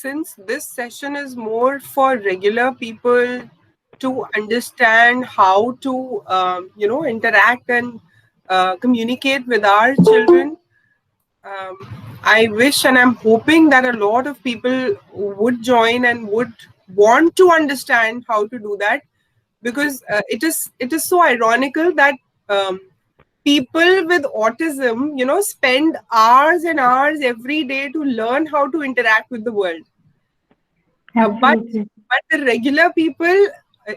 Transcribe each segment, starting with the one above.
since this session is more for regular people to understand how to, interact and communicate with our children, um, I wish and I'm hoping that a lot of people would join and would want to understand how to do that, because it is so ironical that um, people with autism, spend hours and hours every day to learn how to interact with the world. But Absolutely. the regular people,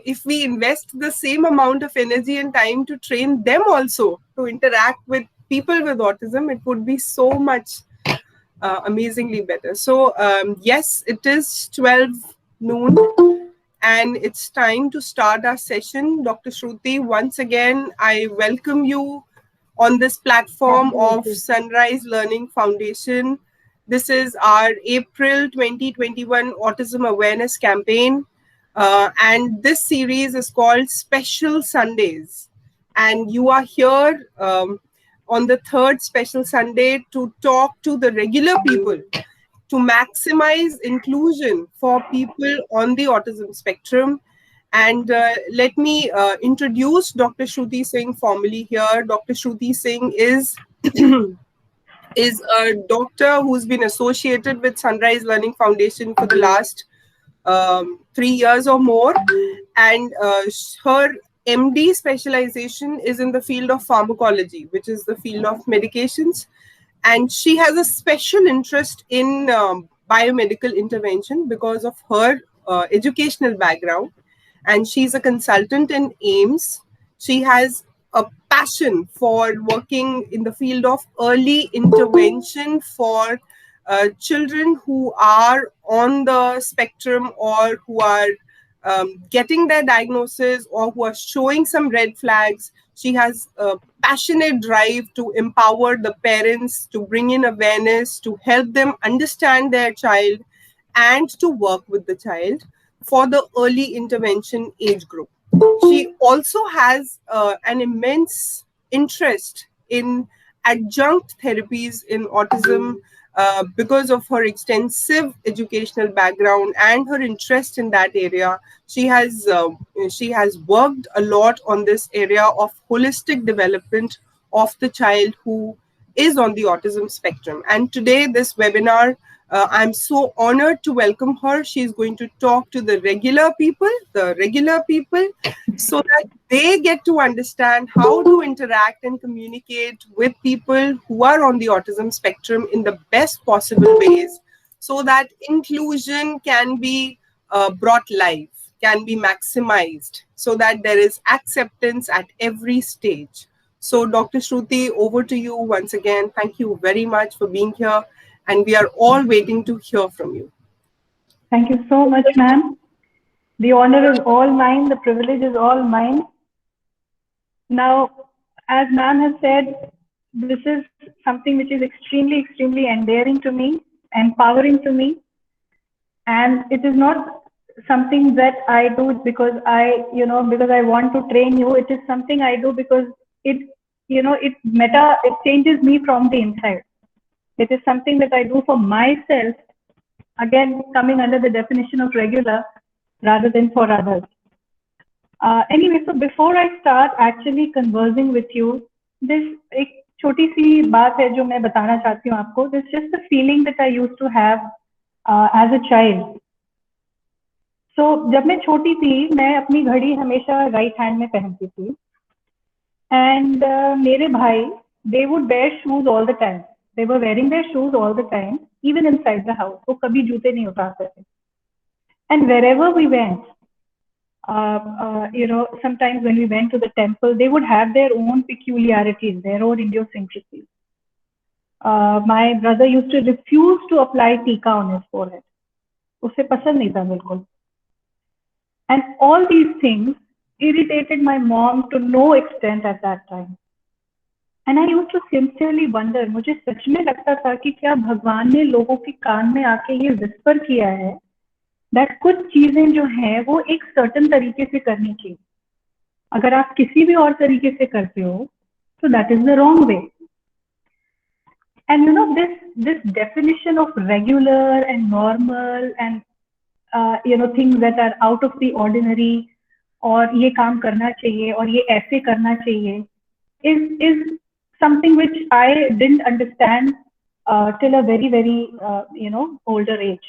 if we invest the same amount of energy and time to train them also to interact with people with autism, it would be so much amazingly better. So yes, it is 12 noon and it's time to start our session. Dr. Shruti, once again, I welcome you on this platform of Absolutely. Sunrise Learning Foundation. This is our April 2021 Autism Awareness Campaign. And this series is called Special Sundays. And you are here on the third special Sunday to talk to the regular people to maximize inclusion for people on the autism spectrum. And let me introduce Dr. Shruti Singh formally here. Dr. Shruti Singh is is a doctor who's been associated with Sunrise Learning Foundation for the last 3 years or more, and her MD specialization is in the field of pharmacology, which is the field of medications, and she has a special interest in biomedical intervention because of her educational background, and she's a consultant in AIMS. She has a passion for working in the field of early intervention for children who are on the spectrum or who are getting their diagnosis or who are showing some red flags. She has a passionate drive to empower the parents, to bring in awareness, to help them understand their child, and to work with the child for the early intervention age group. She also has an immense interest in adjunct therapies in autism because of her extensive educational background and her interest in that area. She has worked a lot on this area of holistic development of the child who is on the autism spectrum. And today, this webinar, I'm so honored to welcome her. She's going to talk to the regular people, so that they get to understand how to interact and communicate with people who are on the autism spectrum in the best possible ways, so that inclusion can be brought live, can be maximized, so that there is acceptance at every stage. So, Dr. Shruti, over to you once again. Thank you very much for being here, and we are all waiting to hear from you. Thank you so much, ma'am. The honor is all mine. The privilege is all mine. Now, as ma'am has said, this is something which is extremely, extremely endearing to me, empowering to me. And it is not something that I do because because I want to train you. It is something I do because it changes me from the inside. It is something that I do for myself, again, coming under the definition of regular rather than for others. Anyway, so before I start actually conversing with you, this एक छोटी सी बात है जो मैं बताना चाहती हूँ आपको. This is just the feeling that I used to have as a child. So जब मैं छोटी थी, मैं अपनी घड़ी हमेशा राइट हैंड में पहनती थी. And मेरे भाई, they would wear shoes all the time. They were wearing their shoes all the time, even inside the house. वो कभी जूते नहीं उतारते थे. And wherever we went, sometimes when we went to the temple, they would have their own peculiarities, their own idiosyncrasies. My brother used to refuse to apply tika on his forehead. उसे पसंद नहीं था बिल्कुल. And all these things irritated my mom to no extent at that time. And I used to sincerely wonder, मुझे सच में लगता था कि क्या भगवान ने लोगों के कान में आके ये विस्पर किया है that कुछ चीजें जो हैं वो एक certain तरीके से करनी चाहिए. अगर आप किसी भी और तरीके से करते हो, तो that is the wrong way. And this definition of regular and normal and things that are out of the ordinary, और ये काम करना चाहिए और ये ऐसे करना चाहिए, is something which I didn't understand till a very older age.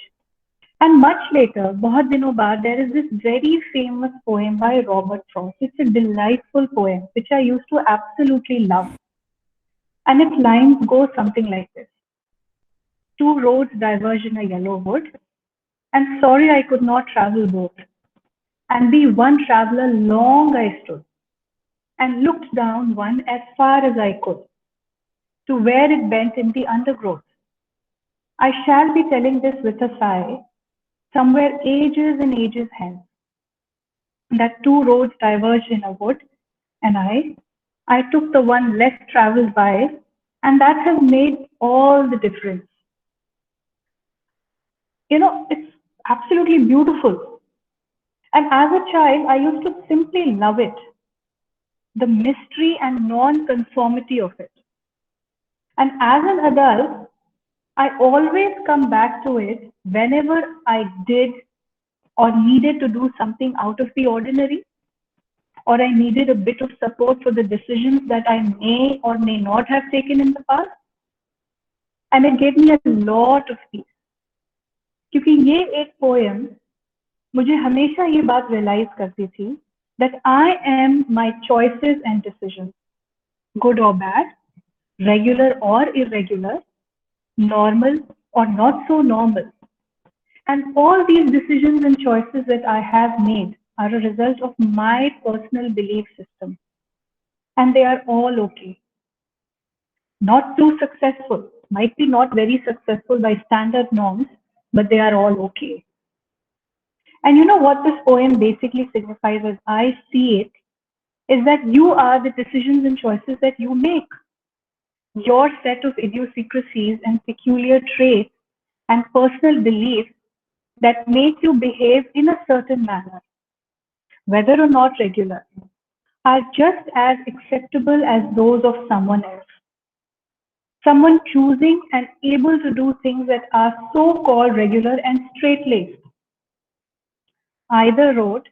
And much later, बहुत दिनों बाद, there is this very famous poem by Robert Frost. It's a delightful poem which I used to absolutely love. And its lines go something like this: two roads diverge in a yellow wood, and sorry I could not travel both. And be one traveller long I stood, and looked down one as far as I could, to where it bent in the undergrowth. I shall be telling this with a sigh, somewhere ages and ages hence, that two roads diverged in a wood, and I took the one less travelled by, and that has made all the difference. It's absolutely beautiful. And as a child, I used to simply love it, the mystery and non-conformity of it. And as an adult, I always come back to it whenever I did or needed to do something out of the ordinary, or I needed a bit of support for the decisions that I may or may not have taken in the past. And it gave me a lot of peace. क्योंकि ये एक poem मुझे हमेशा ये बात realize करती थी that I am my choices and decisions, good or bad, regular or irregular, normal or not so normal. And all these decisions and choices that I have made are a result of my personal belief system. And they are all okay. Not too successful, might be not very successful by standard norms, but they are all okay. And you know what this poem basically signifies, as I see it, is that you are the decisions and choices that you make. Your set of idiosyncrasies and peculiar traits and personal beliefs that make you behave in a certain manner, whether or not regular, are just as acceptable as those of someone else. Someone choosing and able to do things that are so-called regular and straight-laced. Either road,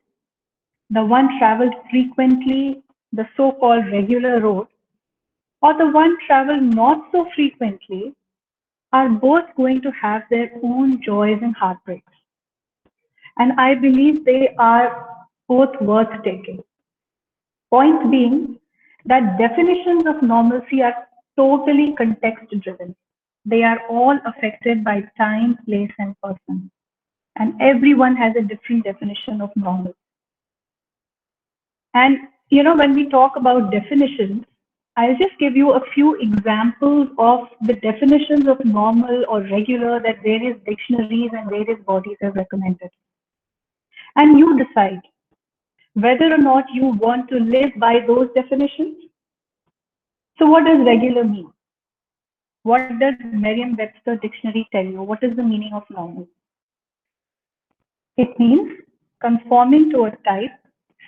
the one traveled frequently, the so-called regular road, or the one traveled not so frequently, are both going to have their own joys and heartbreaks. And I believe they are both worth taking. Point being that definitions of normalcy are totally context driven. They are all affected by time, place, and person. And everyone has a different definition of normal. And when we talk about definitions, I'll just give you a few examples of the definitions of normal or regular that various dictionaries and various bodies have recommended. And you decide whether or not you want to live by those definitions. So what does regular mean? What does Merriam-Webster dictionary tell you? What is the meaning of normal? It means conforming to a type,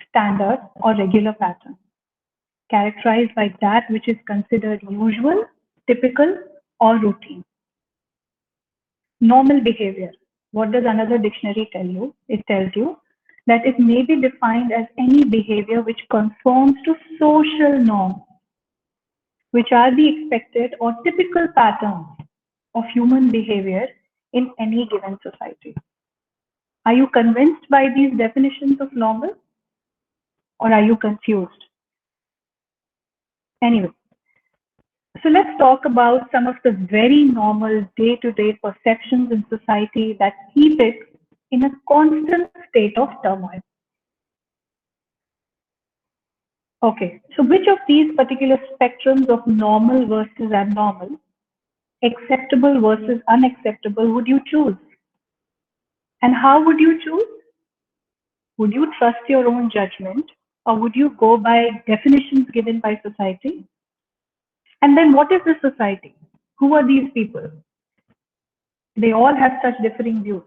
standard, or regular pattern, characterized by that which is considered usual, typical, or routine. Normal behavior. What does another dictionary tell you? It tells you that it may be defined as any behavior which conforms to social norms, which are the expected or typical patterns of human behavior in any given society. Are you convinced by these definitions of normal, or are you confused? Anyway, so let's talk about some of the very normal day-to-day perceptions in society that keep it in a constant state of turmoil. Okay, so which of these particular spectrums of normal versus abnormal, acceptable versus unacceptable, would you choose? And how would you choose? Would you trust your own judgment, or would you go by definitions given by society? And then what is the society? Who are these people? They all have such differing views.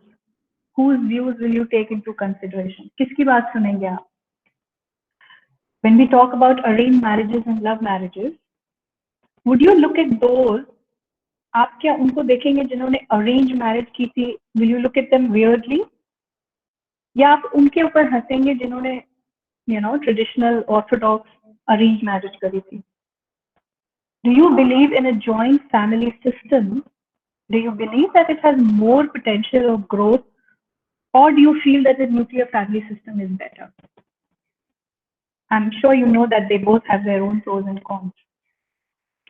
Whose views will you take into consideration? किसकी बात सुनेंगे आप? When we talk about arranged marriages and love marriages, would you look at those आप क्या उनको देखेंगे जिन्होंने arrange marriage की थी, will you look at them weirdly, या आप उनके ऊपर हंसेंगे जिन्होंने ट्रेडिशनल ऑर्थोडॉक्स अरेंज मैरिज करी थी? Do you believe in a joint family system? Do you believe that it has more potential of growth, or do you feel that the nuclear family system is better? I'm sure you know that they both have their own pros and cons.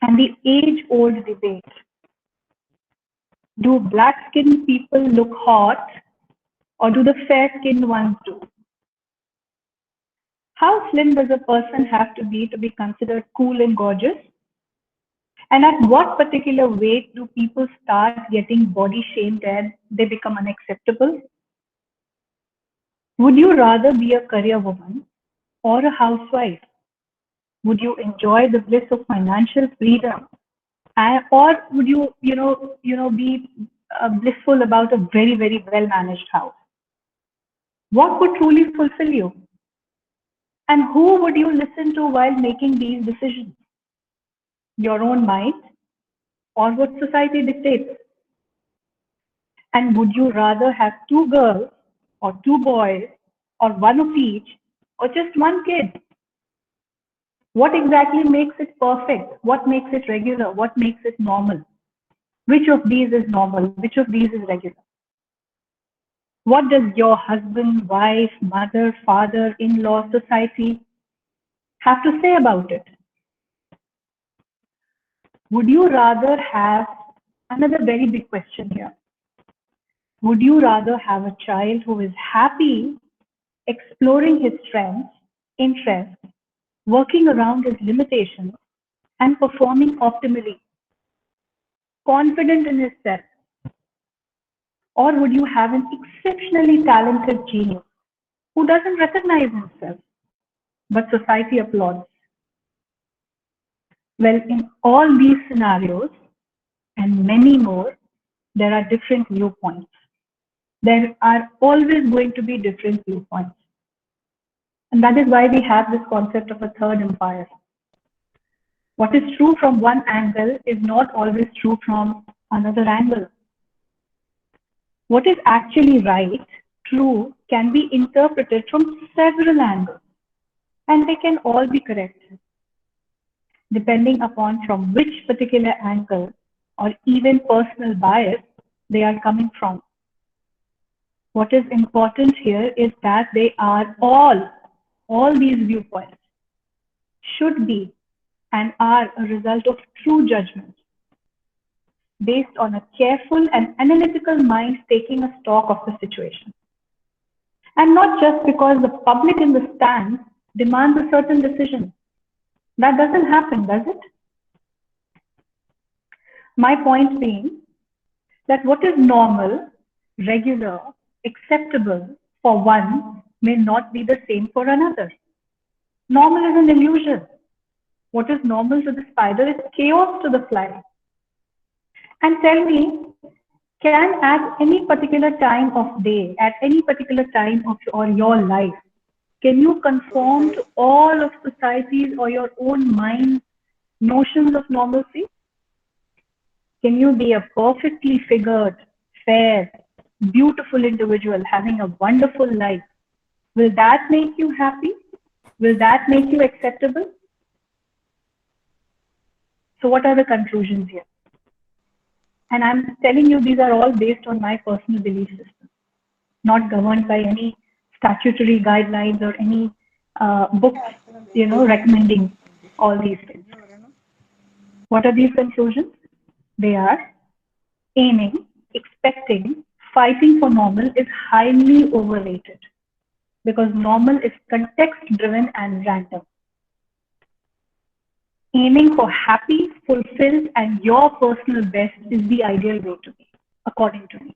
And the age-old debate, do black-skinned people look hot, or do the fair-skinned ones do? How slim does a person have to be considered cool and gorgeous? And at what particular weight do people start getting body shamed and they become unacceptable? Would you rather be a career woman or a housewife? Would you enjoy the bliss of financial freedom, or would you be blissful about a very, very well managed house? What would truly fulfill you? And who would you listen to while making these decisions? Your own mind or what society dictates? And would you rather have two girls or two boys or one of each or just one kid? What exactly makes it perfect? What makes it regular? What makes it normal? Which of these is normal? Which of these is regular? What does your husband, wife, mother, father, in-law, society have to say about it? Would you rather have, another very big question here, would you rather have a child who is happy exploring his strengths, interests, working around his limitations, and performing optimally, confident in himself? Or would you have an exceptionally talented genius who doesn't recognize himself, but society applauds? Well, in all these scenarios and many more, there are different viewpoints. There are always going to be different viewpoints. And that is why we have this concept of a third empire. What is true from one angle is not always true from another angle. What is actually right, true, can be interpreted from several angles, and they can all be correct, depending upon from which particular angle or even personal bias they are coming from. What is important here is that they are all these viewpoints should be and are a result of true judgment based on a careful and analytical mind taking a stock of the situation. And not just because the public in the stands demands a certain decision. That doesn't happen, does it? My point being that what is normal, regular, acceptable for one may not be the same for another. Normal is an illusion. What is normal to the spider is chaos to the fly. And tell me, can at any particular time of day, at any particular time of your life, can you conform to all of society's or your own mind's notions of normalcy? Can you be a perfectly figured, fair, beautiful individual having a wonderful life? Will that make you happy? Will that make you acceptable? So what are the conclusions here? And I'm telling you, these are all based on my personal belief system, not governed by any statutory guidelines or any books, recommending all these things. What are these conclusions? They are: aiming, expecting, fighting for normal is highly overrated because normal is context-driven and random. Aiming for happy, fulfilled, and your personal best is the ideal way to be, according to me.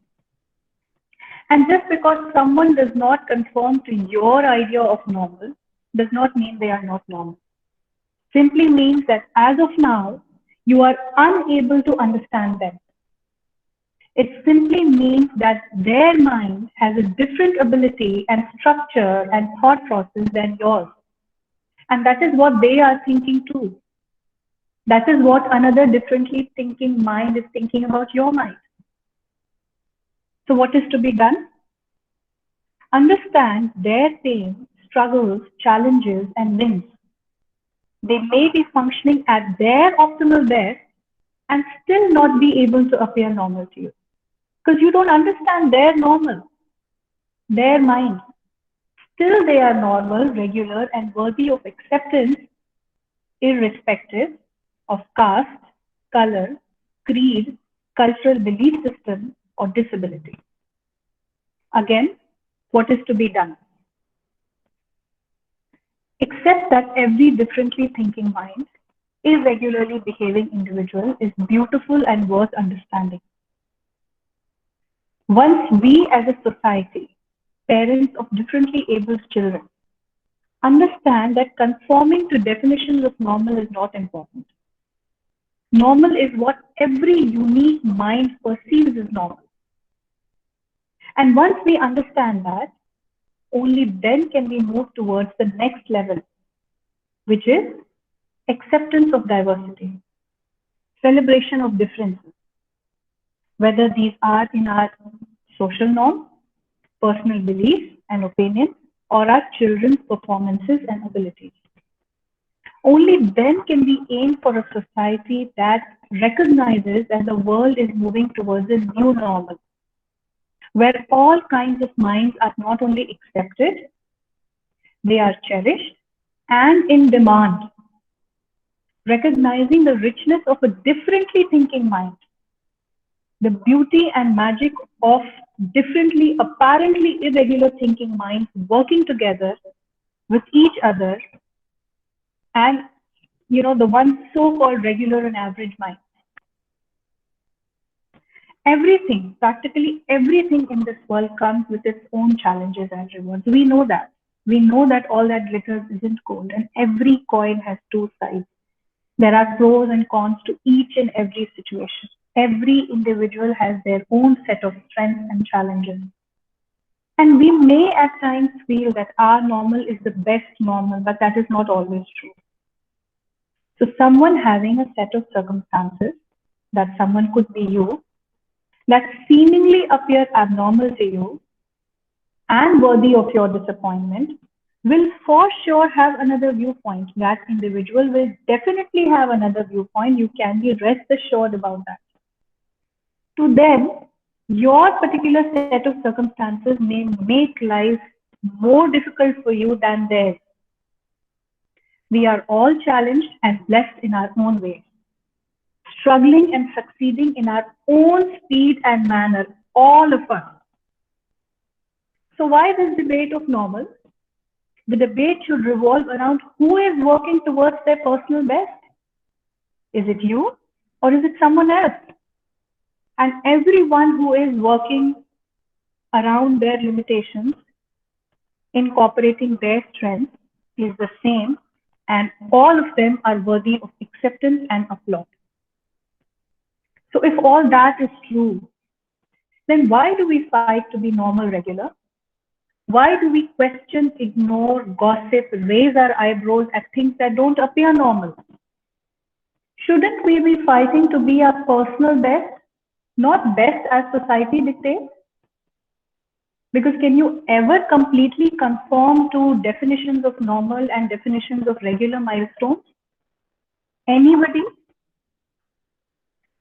And just because someone does not conform to your idea of normal does not mean they are not normal. Simply means that as of now, you are unable to understand them. It simply means that their mind has a different ability and structure and thought process than yours. And that is what they are thinking too. That is what another differently thinking mind is thinking about your mind. So what is to be done? Understand their pain, struggles, challenges, and wins. They may be functioning at their optimal best and still not be able to appear normal to you. Because you don't understand their normal, their mind. Still they are normal, regular, and worthy of acceptance irrespective of caste, color, creed, cultural belief system, or disability. Again, what is to be done? Accept that every differently thinking mind, irregularly behaving individual is beautiful and worth understanding. Once we as a society, parents of differently abled children, understand that conforming to definitions of normal is not important. Normal is what every unique mind perceives as normal. And once we understand that, only then can we move towards the next level, which is acceptance of diversity, celebration of differences, whether these are in our social norms, personal beliefs and opinions, or our children's performances and abilities. Only then can we aim for a society that recognizes that the world is moving towards a new normal, where all kinds of minds are not only accepted, they are cherished and in demand, recognizing the richness of a differently thinking mind, the beauty and magic of differently, apparently irregular thinking minds working together with each other, and the one so-called regular and average mind. Everything, practically everything in this world comes with its own challenges and rewards. We know that. We know that all that glitters isn't gold, and every coin has two sides. There are pros and cons to each and every situation. Every individual has their own set of strengths and challenges. And we may at times feel that our normal is the best normal, but that is not always true. So someone having a set of circumstances, that someone could be you, that seemingly appear abnormal to you and worthy of your disappointment, will for sure have another viewpoint. That individual will definitely have another viewpoint. You can be rest assured about that. To them, your particular set of circumstances may make life more difficult for you than theirs. We are all challenged and blessed in our own ways, struggling and succeeding in our own speed and manner, all of us. So why this debate of normal? The debate should revolve around who is working towards their personal best. Is it you or is it someone else? And everyone who is working around their limitations, incorporating their strengths, is the same, and all of them are worthy of acceptance and applause. So if all that is true, then why do we fight to be normal regular? Why do we question, ignore, gossip, raise our eyebrows at things that don't appear normal? Shouldn't we be fighting to be our personal best, not best as society dictates? Because can you ever completely conform to definitions of normal and definitions of regular milestones? Anybody?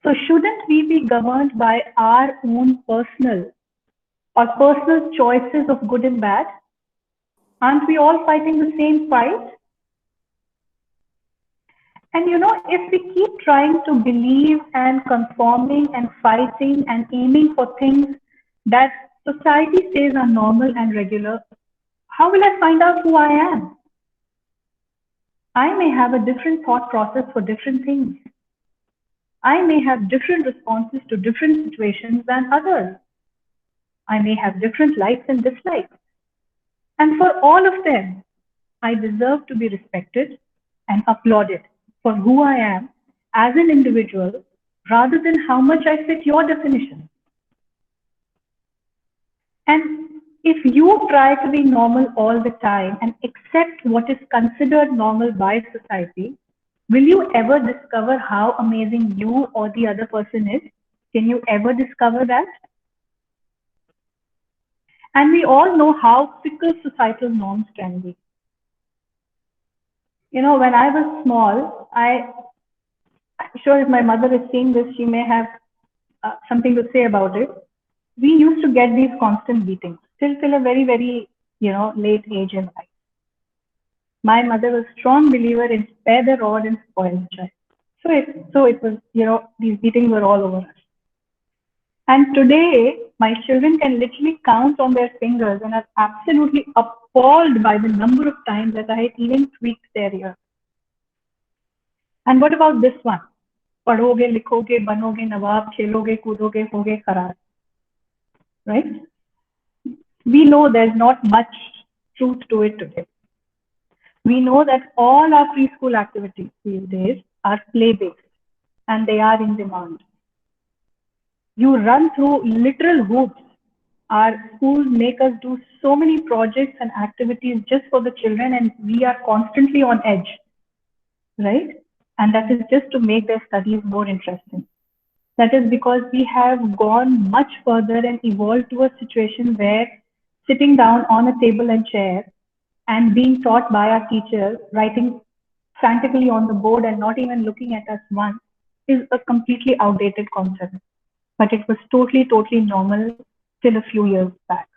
So shouldn't we be governed by our own personal choices of good and bad? Aren't we all fighting the same fight? And if we keep trying to believe and conforming and fighting and aiming for things that society says are normal and regular, how will I find out who I am? I may have a different thought process for different things. I may have different responses to different situations than others. I may have different likes and dislikes. And for all of them, I deserve to be respected and applauded for who I am as an individual, rather than how much I fit your definition. And if you try to be normal all the time and accept what is considered normal by society, Will you ever discover how amazing you or the other person is? Can you ever discover that? And we all know how fickle societal norms can be. You know, when I was small, I'm sure if my mother is seeing this, she may have something to say about it. We used to get these constant beatings till a very, very, late age in life. My mother was a strong believer in spare the rod and spoil the child. So it was, these beatings were all over us. And today, my children can literally count on their fingers and are absolutely appalled by the number of times that I even tweaked their ear. And what about this one? पढ़ोगे, लिखोगे, बनोगे नवाब, खेलोगे, कूदोगे, होगे खराब. Right? We know there's not much truth to it today. We know that all our preschool activities these days are play-based and they are in demand. You run through literal hoops. Our schools make us do so many projects and activities just for the children, and we are constantly on edge, right? And that is just to make their studies more interesting. That is because we have gone much further and evolved to a situation where sitting down on a table and chair and being taught by our teacher, writing frantically on the board and not even looking at us once, is a completely outdated concept. But it was totally, totally normal till a few years back,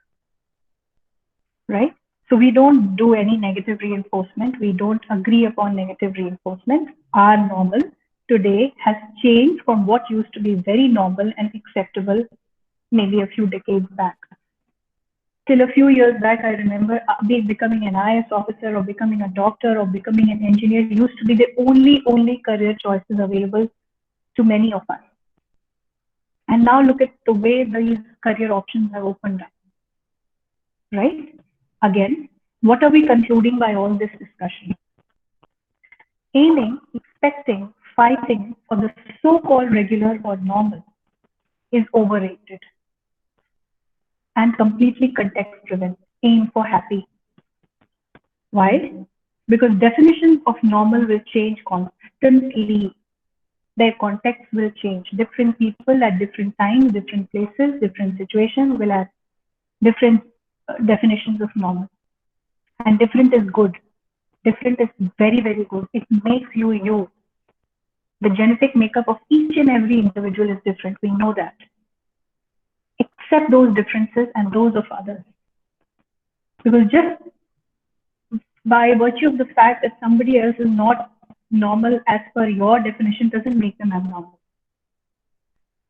right? So we don't do any negative reinforcement. We don't agree upon negative reinforcement. Our normal today has changed from what used to be very normal and acceptable maybe a few decades back. Till a few years back, I remember becoming an IS officer or becoming a doctor or becoming an engineer used to be the only career choices available to many of us. And now look at the way these career options have opened up, right? Again, what are we concluding by all this discussion? Aiming, expecting, fighting for the so-called regular or normal is overrated and completely context-driven. Aim for happy. Why? Because definitions of normal will change constantly. Their context will change. Different people at different times, different places, different situations will have different definitions of normal. And different is good. Different is very, very good. It makes you you. The genetic makeup of each and every individual is different. We know that. Accept those differences and those of others. Because just by virtue of the fact that somebody else is not normal as per your definition doesn't make them abnormal.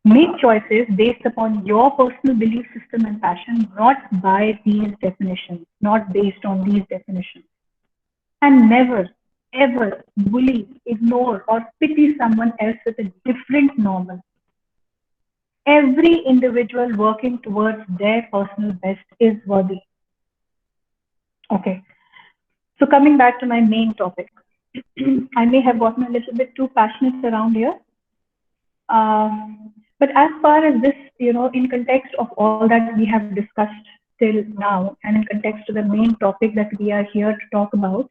Make choices based upon your personal belief system and passion, not by these definitions, not based on these definitions. And never, ever bully, ignore, or pity someone else with a different normal. Every individual working towards their personal best is worthy. Okay. So coming back to my main topic, I may have gotten a little bit too passionate around here. But as far as this, in context of all that we have discussed till now, and in context to the main topic that we are here to talk about,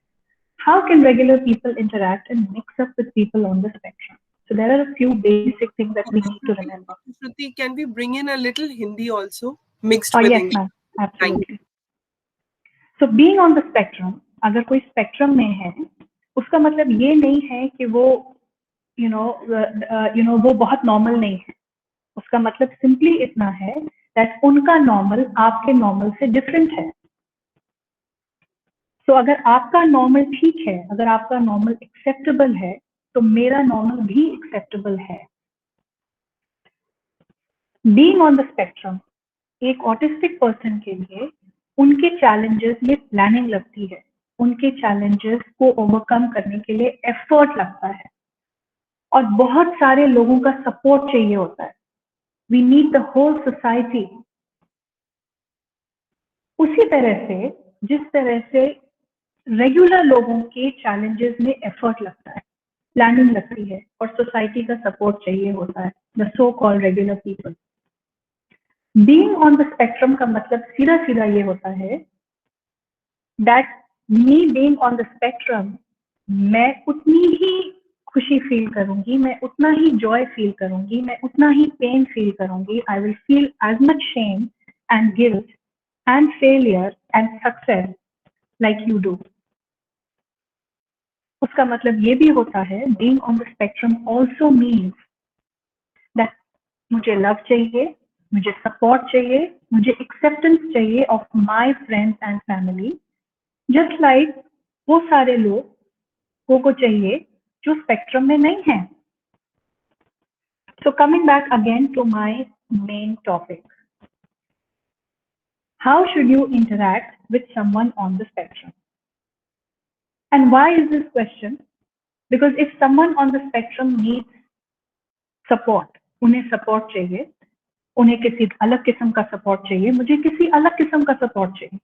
how can regular people interact and mix up with people on the spectrum? So there are a few basic things that we need to remember. Shruti, can we bring in a little Hindi also mixed Oh, with yes, English? ma'am. Absolutely. So being on the spectrum, अगर कोई spectrum में है, उसका मतलब ये नहीं है कि वो, वो बहुत normal नहीं है. उसका मतलब simply इतना है that उनका normal आपके normal से different है. So अगर आपका normal ठीक है, अगर आपका normal acceptable है, तो मेरा normal भी acceptable है. Being on the spectrum, एक autistic person के लिए उनके challenges में planning लगती है, उनके challenges को overcome करने के लिए effort लगता है, और बहुत सारे लोगों का support चाहिए होता है. We need the whole society. उसी तरह से जिस तरह से रेगुलर लोगों के challenges में effort लगता है, planning लगती है, और society का support चाहिए होता है, the so-called regular people. Being on the spectrum का मतलब सीधा सीधा ये होता है that me being on the spectrum, मैं उतनी ही खुशी फील करूंगी, मैं उतना ही जॉय फील करूंगी, मैं उतना ही पेन फील करूंगी. I will feel as much shame and guilt and failure and success like you do. उसका मतलब ये भी होता है, being on the spectrum also means that मुझे लव चाहिए, मुझे सपोर्ट चाहिए, मुझे एक्सेप्टेंस चाहिए of my friends and family, just like वो सारे लोग को चाहिए जो स्पेक्ट्रम में नहीं है. So coming back again to my main topic, how should you interact with someone on the spectrum? And why is this question? Because if someone on the spectrum needs support, उन्हें support चाहिए, उन्हें किसी अलग किस्म का support चाहिए, मुझे किसी अलग किस्म का support चाहिए,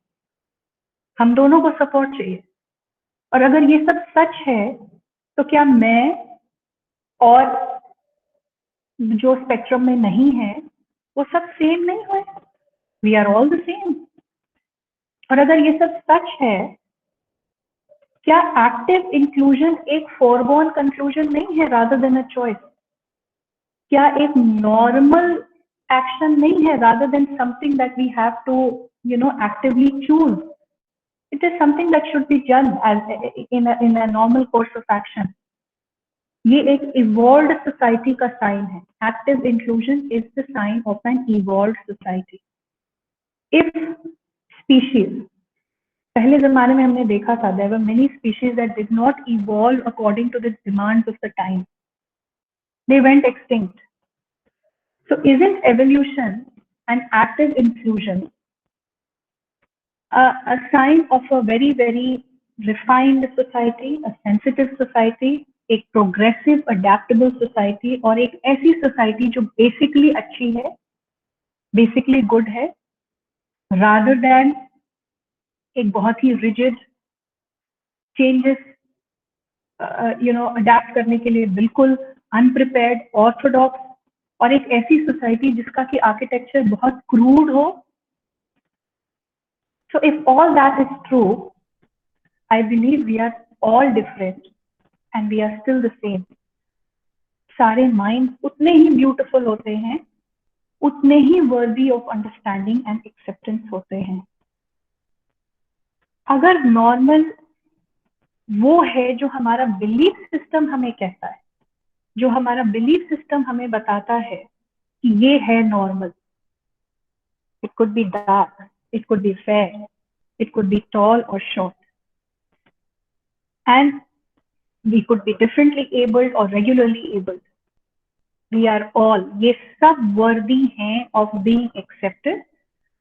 हम दोनों को support चाहिए. और अगर ये सब सच है, तो क्या मैं और जो स्पेक्ट्रम में नहीं है वो सब सेम नहीं हुए? We are all the same. और अगर ये सब सच है, क्या एक्टिव इंक्लूजन एक फोरगोन कंक्लूजन नहीं है रादर देन अ चॉइस? क्या एक नॉर्मल एक्शन नहीं है rather than something that we have to actively choose? It is something that should be done as in a normal course of action. ये एक evolved society का sign है. Active inclusion is the sign of an evolved society. If species, पहले जमाने में हमने देखा था, there were many species that did not evolve according to the demands of the time. They went extinct. So isn't evolution and active inclusion a sign of a very, very refined society, a sensitive society, एक progressive, adaptable society, और एक ऐसी society जो basically अच्छी है, basically good है, rather than एक बहुत ही rigid changes अडेप्ट करने के लिए बिल्कुल अनप्रिपेयर्ड, ऑर्थोडॉक्स, और एक ऐसी सोसाइटी जिसका कि आर्किटेक्चर बहुत क्रूड हो. So if all that is true, I believe we are all different and we are still the same. सारे माइंड उतने ही ब्यूटिफुल होते हैं, उतने ही worthy of understanding and acceptance होते हैं. अगर नॉर्मल वो है जो हमारा बिलीफ सिस्टम हमें कहता है, जो हमारा बिलीफ सिस्टम हमें बताता है कि ये है normal. It could be dark, it could be fair, it could be tall और short, and we could be differently abled और regularly abled. We are all, ये सब वर्दी हैं of being accepted,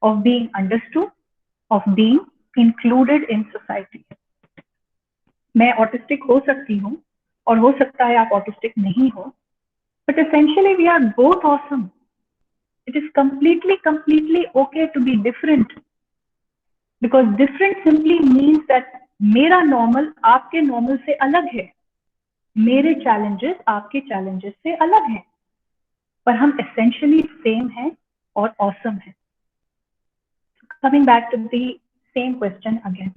of being understood, of being included in society. मैं autistic हो सकती हूँ और हो सकता है आप ऑटिस्टिक नहीं हो, but essentially we are both awesome. It is completely okay to be different, because different simply means that मेरा नॉर्मल आपके नॉर्मल से अलग है, मेरे चैलेंजेस आपके चैलेंजेस से अलग हैं, पर हम essentially सेम हैं और awesome हैं. Coming back to the same question again.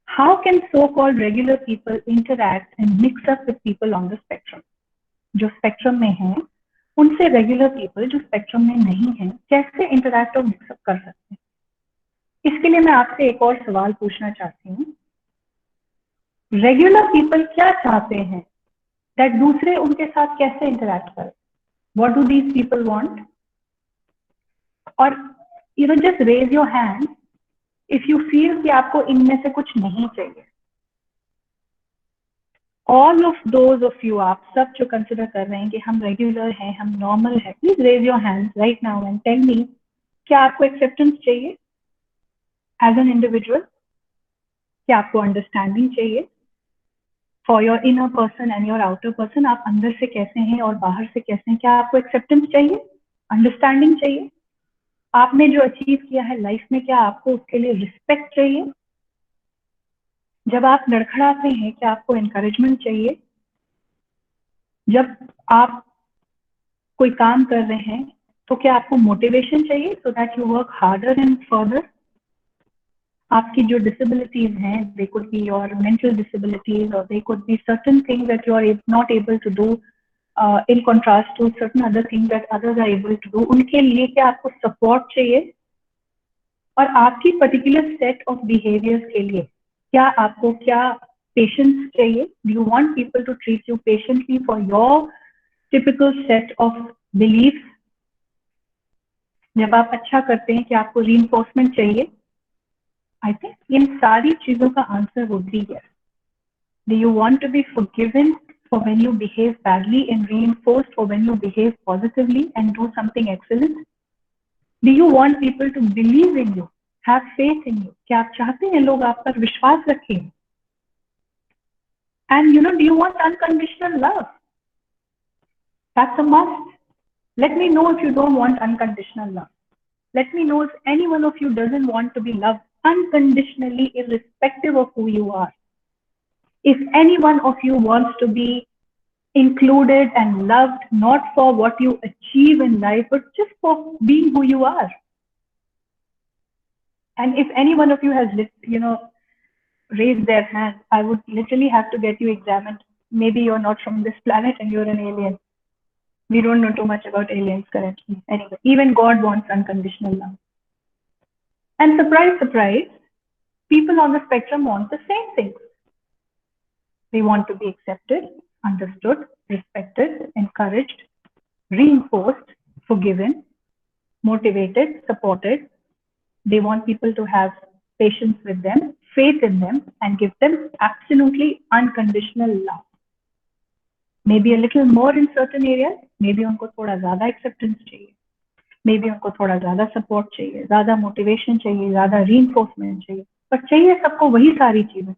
How can so-called regular people interact and mix up with people on the spectrum? जो स्पेक्ट्रम में हैं, उनसे रेगुलर पीपल जो स्पेक्ट्रम में नहीं हैं, कैसे इंटरैक्ट और मिक्सअप कर सकते हैं? इसके लिए मैं आपसे एक और सवाल पूछना चाहती हूँ. रेगुलर पीपल क्या चाहते हैं दैट दूसरे उनके साथ कैसे इंटरैक्ट करें? What do these people want? और just raise your hand if you feel कि आपको इनमें से कुछ नहीं चाहिए. All of those of you, आप सब जो कंसिडर कर रहे हैं कि हम रेगुलर हैं, हम नॉर्मल है, please raise your hand right now and tell me, क्या आपको एक्सेप्टेंस चाहिए एज एन इंडिविजुअल? क्या आपको अंडरस्टैंडिंग चाहिए for your inner person and your outer person? आप अंदर से कैसे हैं और बाहर से कैसे हैं? क्या आपको एक्सेप्टेंस चाहिए, अंडरस्टैंडिंग चाहिए? आपने जो अचीव किया है लाइफ में, क्या आपको उसके लिए रिस्पेक्ट चाहिए? जब आप लड़खड़ाते हैं, क्या आपको एनकरेजमेंट चाहिए? जब आप कोई काम कर रहे हैं, तो क्या आपको मोटिवेशन चाहिए so that you work harder and further? आपकी जो disabilities हैं, they could be your mental disabilities or they could be certain things that you are not able to do in contrast to certain other things that others are able to do. उनके लिए क्या आपको support चाहिए? और आपकी particular set of behaviors के लिए क्या आपको क्या patience चाहिए? Do you want people to treat you patiently for your typical set of beliefs? जब आप अच्छा करते हैं कि आपको reinforcement चाहिए? I think इन सारी चीजों का answer would be yes. Do you want to be forgiven for when you behave badly and reinforced for when you behave positively and do something excellent? Do you want people to believe in you, have faith in you? क्या आप चाहते हैं लोग आप पर विश्वास रखें? And do you want unconditional love? That's a must. Let me know if you don't want unconditional love. Let me know if any one of you doesn't want to be loved unconditionally, irrespective of who you are. If any one of you wants to be included and loved, not for what you achieve in life, but just for being who you are. And if any one of you has, raised their hand, I would literally have to get you examined. Maybe you're not from this planet and you're an alien. We don't know too much about aliens currently. Anyway, even God wants unconditional love. And surprise, surprise, people on the spectrum want the same things. They want to be accepted, understood, respected, encouraged, reinforced, forgiven, motivated, supported. They want people to have patience with them, faith in them, and give them absolutely unconditional love. Maybe a little more in certain areas, maybe उनको थोड़ा ज़्यादा acceptance चाहिए, maybe उनको थोड़ा ज़्यादा support चाहिए, ज़्यादा motivation चाहिए, ज़्यादा reinforcement चाहिए, पर चाहिए सबको वही सारी चीजें.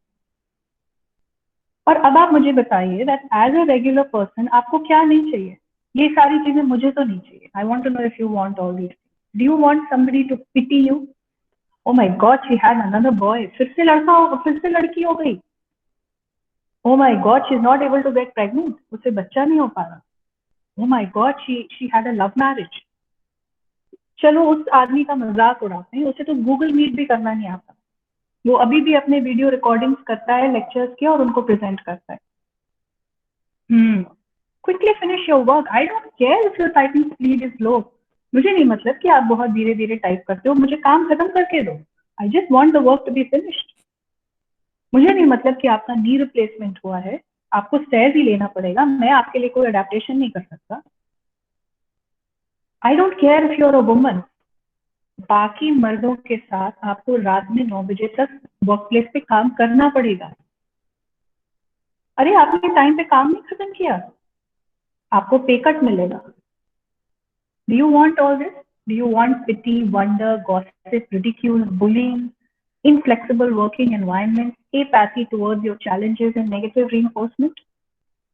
और अब आप मुझे बताइए that as a regular person आपको क्या नहीं चाहिए? ये सारी चीजें मुझे तो नहीं चाहिए. I want to know if you want all these things. Do you want somebody to pity you? Oh my God, she had another boy. फिर से लड़का हो, फिर से लड़की हो गई. Oh my God, she's not able to get pregnant. उसे बच्चा नहीं हो पा रहा. Oh my God, she had a love marriage. चलो उस आदमी का मजाक उड़ाते हैं, उसे तो गूगल मीट भी करना नहीं आता. वो अभी भी अपने वीडियो रिकॉर्डिंग्स करता है लेक्चर्स के और उनको प्रेजेंट करता है. Quickly finish your work. I don't care if your typing speed is low. मुझे नहीं मतलब कि आप बहुत धीरे धीरे टाइप करते हो, मुझे काम खत्म करके दो. I just want the work to be finished. मुझे नहीं मतलब कि आपका नी रिप्लेसमेंट हुआ है, आपको स्टेयर्स ही लेना पड़ेगा, मैं आपके लिए कोई अडेप्टेशन नहीं कर सकता. I don't care if you're a woman. बाकी मर्दों के साथ आपको रात में 9 बजे तक वर्क प्लेस पे काम करना पड़ेगा. अरे आपने टाइम पे काम नहीं खत्म किया, आपको पे कट मिलेगा. Do you want all this? Do you want pity, wonder, gossip, ridicule, bullying, inflexible working environment, apathy towards your challenges and negative reinforcement?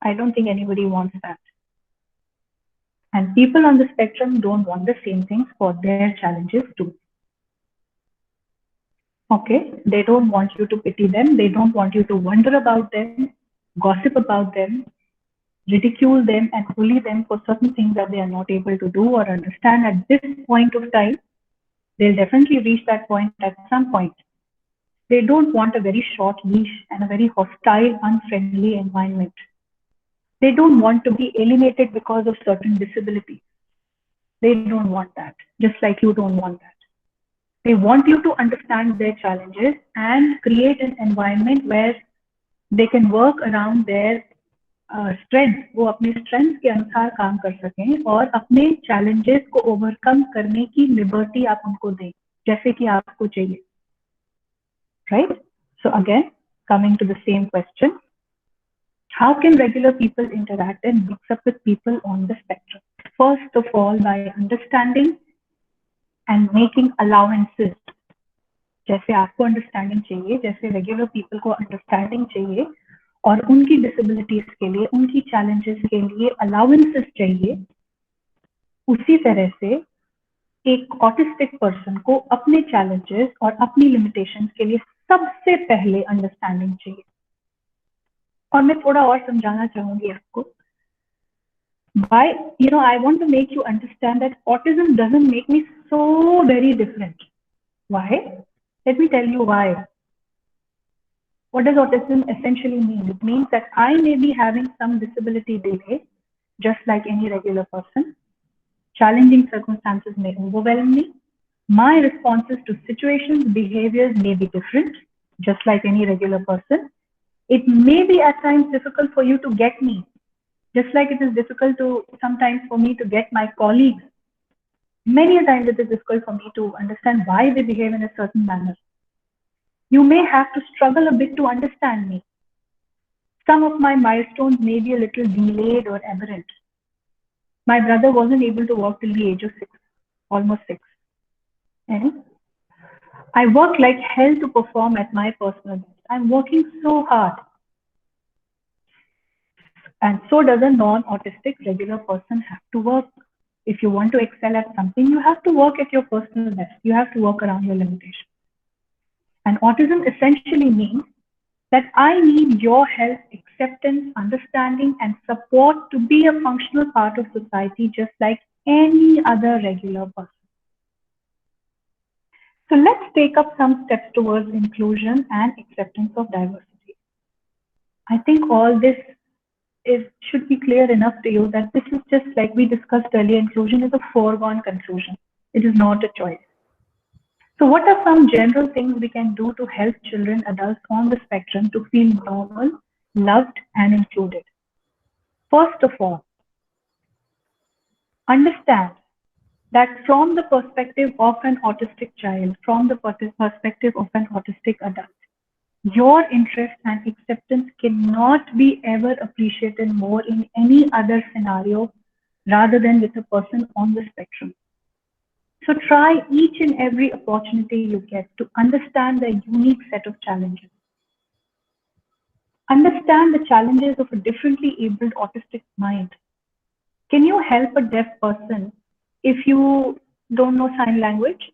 I don't think anybody wants that. And people on the spectrum don't want the same things for their challenges too. Okay, they don't want you to pity them, they don't want you to wonder about them, gossip about them, ridicule them and bully them for certain things that they are not able to do or understand at this point of time. They'll definitely reach that point at some point. They don't want a very short leash and a very hostile, unfriendly environment. They don't want to be alienated because of certain disabilities. They don't want that, just like you don't want that. They want you to understand their challenges and create an environment where they can work around their strength. वो अपने strength के अनुसार काम कर सकें और अपने challenges को overcome करने की liberty आप उनको दें, जैसे कि आपको चाहिए. Right? So again, coming to the same question, how can regular people interact and mix up with people on the spectrum? First of all, by understanding and making allowances. जैसे आपको understanding चाहिए, जैसे regular people को understanding चाहिए और उनकी disabilities के लिए, उनकी challenges के लिए allowances चाहिए, उसी तरह से एक autistic person को अपने challenges और अपनी limitations के लिए सबसे पहले understanding चाहिए. और मैं थोड़ा और समझाना चाहूंगी आपको. Why, I want to make you understand that autism doesn't make me so very different. Why? Let me tell you why. What does autism essentially mean? It means that I may be having some disability delay, just like any regular person. Challenging circumstances may overwhelm me. My responses to situations, behaviors may be different, just like any regular person. It may be at times difficult for you to get me, just like it is difficult to sometimes for me to get my colleagues. Many a times it is difficult for me to understand why they behave in a certain manner. You may have to struggle a bit to understand me. Some of my milestones may be a little delayed or aberrant. My brother wasn't able to walk till the age of 6, almost 6. I work like hell to perform at my personal best. I'm working so hard. And so does a non-autistic regular person have to work. If you want to excel at something, you have to work at your personal best. You have to work around your limitations. And autism essentially means that I need your help, acceptance, understanding, and support to be a functional part of society, just like any other regular person. So let's take up some steps towards inclusion and acceptance of diversity. I think all this should be clear enough to you that this is just like we discussed earlier, inclusion is a foregone conclusion. It is not a choice. So what are some general things we can do to help children, adults on the spectrum to feel normal, loved, and included? First of all, understand that from the perspective of an autistic child, from the perspective of an autistic adult, your interest and acceptance cannot be ever appreciated more in any other scenario rather than with a person on the spectrum. So try each and every opportunity you get to understand the unique set of challenges. Understand the challenges of a differently abled autistic mind. Can you help a deaf person if you don't know sign language?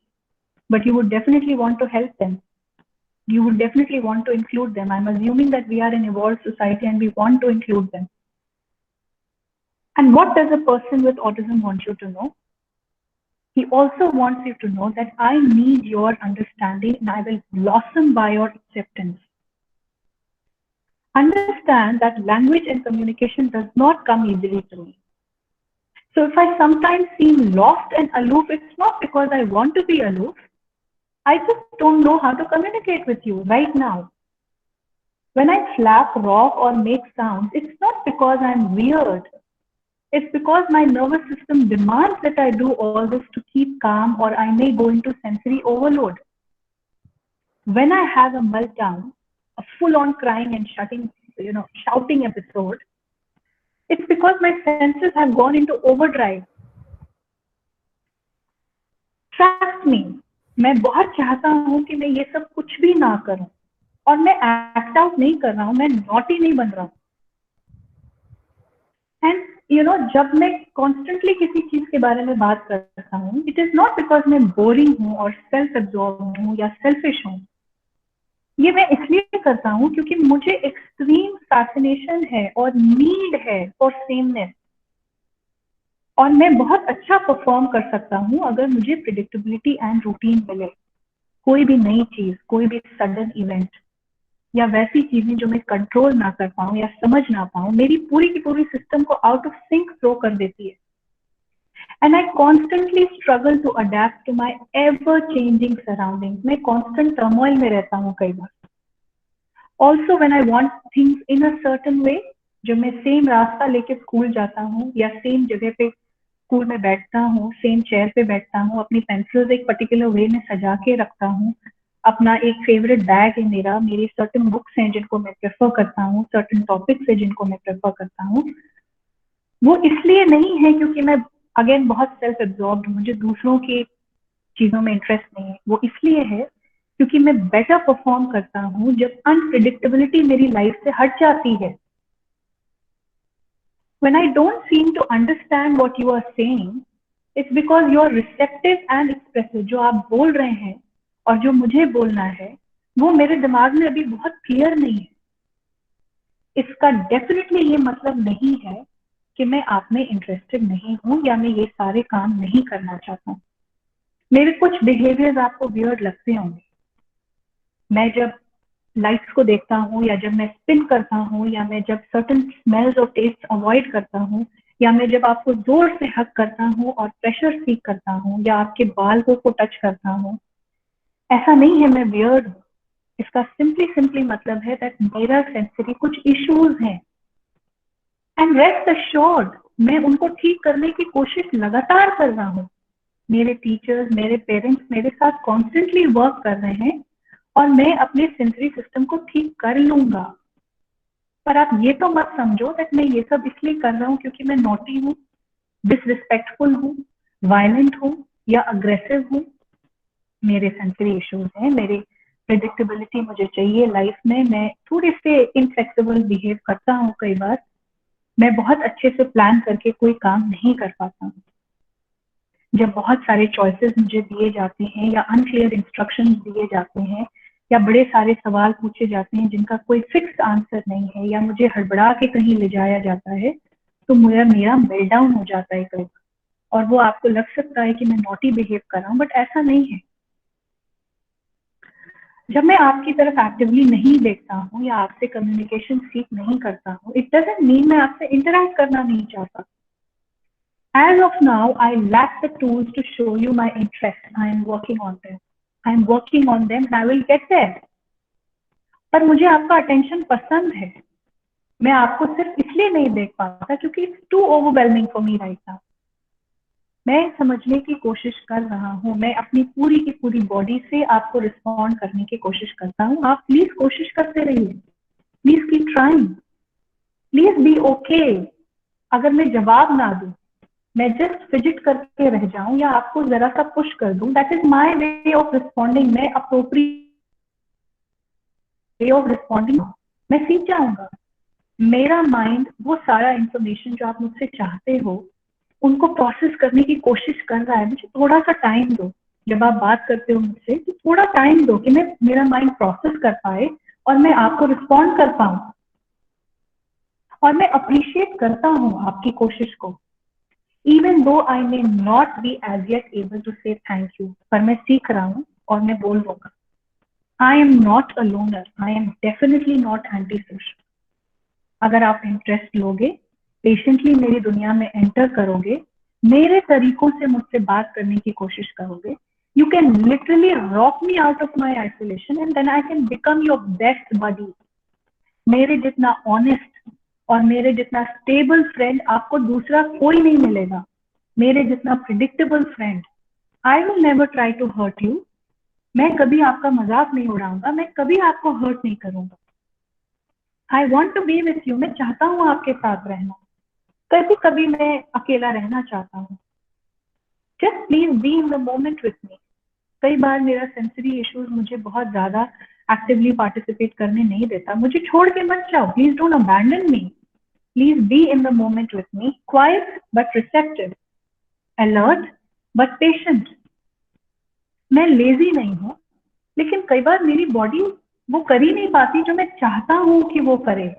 But you would definitely want to help them. You would definitely want to include them. I'm assuming that we are an evolved society and we want to include them. And what does a person with autism want you to know? He also wants you to know that I need your understanding and I will blossom by your acceptance. Understand that language and communication does not come easily to me. So if I sometimes seem lost and aloof, it's not because I want to be aloof. I just don't know how to communicate with you right now. When I flap, rock, or make sounds, it's not because I'm weird. It's because my nervous system demands that I do all this to keep calm, or I may go into sensory overload. When I have a meltdown, a full-on crying and shouting episode, it's because my senses have gone into overdrive. Trust me, मैं बहुत चाहता हूँ कि मैं ये सब कुछ भी ना करूँ और मैं एक्ट आउट नहीं कर रहा हूँ, मैं नॉटी नहीं बन रहा हूँ. एंड जब मैं कॉन्स्टेंटली किसी चीज के बारे में बात करता हूँ, इट इज नॉट बिकॉज मैं बोरिंग हूँ और सेल्फ एब्जॉर्ब हूँ या सेल्फिश हूँ. ये मैं इसलिए करता हूँ क्योंकि मुझे एक्सट्रीम फैसिनेशन है और नीड है फॉर सेमनेस, और मैं बहुत अच्छा परफॉर्म कर सकता हूँ अगर मुझे प्रिडिक्टेबिलिटी एंड रूटीन मिले. कोई भी नई चीज, कोई भी सडन इवेंट या वैसी चीजें जो मैं कंट्रोल ना कर पाऊँ या समझ ना पाऊँ, मेरी पूरी की पूरी सिस्टम को आउट ऑफ सिंक थ्रो कर देती है. And I constantly struggle to adapt to my ever changing surroundings. मैं कॉन्स्टेंट टर्मोइल में रहता हूँ कई बार. Also when I want things in a certain way, जो मैं सेम रास्ता लेके स्कूल जाता हूँ या सेम जगह पे स्कूल में बैठता हूँ, सेम चेयर पे बैठता हूँ, अपनी पेंसिल्स एक पर्टिकुलर वे में सजा के रखता हूँ, अपना एक फेवरेट बैग है मेरा, मेरी सर्टन बुक्स हैं जिनको मैं प्रेफर करता हूँ, सर्टन टॉपिक्स है जिनको मैं प्रेफर करता हूँ. वो इसलिए नहीं है क्योंकि मैं अगेन बहुत सेल्फ एब्जॉर्ब्ड, मुझे दूसरों की चीजों में इंटरेस्ट नहीं है. वो इसलिए है क्योंकि मैं बेटर परफॉर्म करता हूँ जब अनप्रिडिक्टेबिलिटी मेरी लाइफ से हट जाती है. When I don't seem to understand what you are saying, it's because you're receptive and expressive. जो आप बोल रहे हैं और जो मुझे बोलना है वो मेरे दिमाग में अभी बहुत क्लियर नहीं है. इसका डेफिनेटली ये मतलब नहीं है कि मैं आप में इंटरेस्टेड नहीं हूँ या मैं ये सारे काम नहीं करना चाहता हूँ. मेरे कुछ बिहेवियर्स आपको वियर्ड लगते होंगे, मैं जब लाइट्स को देखता हूँ, या जब मैं स्पिन करता हूँ, या मैं जब सर्टन स्मेल्स और टेस्ट अवॉइड करता हूँ, या मैं जब आपको जोर से हक करता हूँ और प्रेशर सीख करता हूँ, या आपके बाल को टच करता हूँ, ऐसा नहीं है मैं वियर्ड हूँ। इसका सिंपली मतलब है दैट मेरा सेंसरी कुछ इश्यूज हैं, एंड रेस्ट अश्योर्ड मैं उनको ठीक करने की कोशिश लगातार कर रहा हूँ। मेरे टीचर्स, मेरे पेरेंट्स मेरे साथ कॉन्स्टेंटली वर्क कर रहे हैं, और मैं अपने सेंसरी सिस्टम को ठीक कर लूंगा। पर आप ये तो मत समझो दैट मैं ये सब इसलिए कर रहा हूँ क्योंकि मैं नॉटी हूँ, डिसरिस्पेक्टफुल हूँ, वायलेंट हूँ या अग्रेसिव हूँ। मेरे सेंसरी इश्यूज हैं, मेरे प्रेडिक्टेबिलिटी मुझे चाहिए लाइफ में, मैं थोड़े से इनफ्लेक्सिबल बिहेव करता हूँ कई बार, मैं बहुत अच्छे से प्लान करके कोई काम नहीं कर पाता हूँ। जब बहुत सारे चॉइसेस मुझे दिए जाते हैं, या अनक्लियर इंस्ट्रक्शंस दिए जाते हैं, या बड़े सारे सवाल पूछे जाते हैं जिनका कोई फिक्स आंसर नहीं है, या मुझे हड़बड़ा के कहीं ले जाया जाता है, तो मेरा मेल्टडाउन हो जाता है कई बार। और वो आपको लग सकता है कि मैं नॉटी बिहेव कर रहा हूँ, बट ऐसा नहीं है। जब मैं आपकी तरफ एक्टिवली नहीं देखता हूँ या आपसे कम्युनिकेशन सीख नहीं करता हूँ, इट डजंट मीन मैं आपसे इंटरैक्ट करना नहीं चाहता। As of now, I lack the tools to show you my interest. I am working on them. I am working on them and I will get there. पर मुझे आपका attention पसंद है। मैं आपको सिर्फ इसलिए नहीं देख पाता क्योंकि it's too overwhelming for me right now. मैं समझने की कोशिश कर रहा हूँ, मैं अपनी पूरी की पूरी बॉडी से आपको रिस्पॉन्ड करने की कोशिश करता हूँ। आप प्लीज कोशिश करते रहिए, please keep trying, please be okay. अगर मैं जवाब ना दूं, मैं जस्ट फिजिट करके रह जाऊं, या आपको जरा सा पुश कर दूं, that is my way of responding. मैं अप्रोप्रिएट वे ऑफ रिस्पॉन्डिंग मैं सीख जाऊंगा। मेरा माइंड वो सारा इंफॉर्मेशन जो आप मुझसे चाहते हो उनको प्रोसेस करने की कोशिश कर रहा है। मुझे थोड़ा सा टाइम दो। जब आप बात करते हो मुझसे, तो थोड़ा टाइम दो कि मैं मेरा माइंड प्रोसेस कर पाए और मैं आपको रिस्पॉन्ड कर पाऊं। और मैं अप्रिशिएट करता हूँ आपकी कोशिश को, even though I may not be as yet able to say thank you, पर मैं सीख रहा हूँ और मैं बोल दूंगा। I am not a loner. I am definitely not antisocial. अगर आप इंटरेस्ट लोगे, पेशेंटली मेरी दुनिया में एंटर करोगे, मेरे तरीकों से मुझसे बात करने की कोशिश करोगे, you can literally rock me out of my isolation and then I can become your best buddy. मेरे जितना ऑनेस्ट और मेरे जितना स्टेबल फ्रेंड आपको दूसरा कोई नहीं मिलेगा। मेरे जितना predictable friend. I will never try to hurt you. मैं कभी आपका मजाक नहीं उड़ाऊंगा, मैं कभी आपको हर्ट नहीं करूंगा। I want to be with you. मैं चाहता हूँ आपके साथ रहना। कभी कभी मैं अकेला रहना चाहता हूँ। Just please be in the moment with me. कई बार मेरा सेंसरी इश्यूज मुझे बहुत ज्यादा एक्टिवली पार्टिसिपेट करने नहीं देता। मुझे छोड़ के मत जाओ, please don't abandon me. Please be in the moment with me, quiet but receptive, alert but patient. मैं लेजी नहीं हूँ, लेकिन कई बार मेरी बॉडी वो कर ही नहीं पाती जो मैं चाहता हूँ कि वो करे।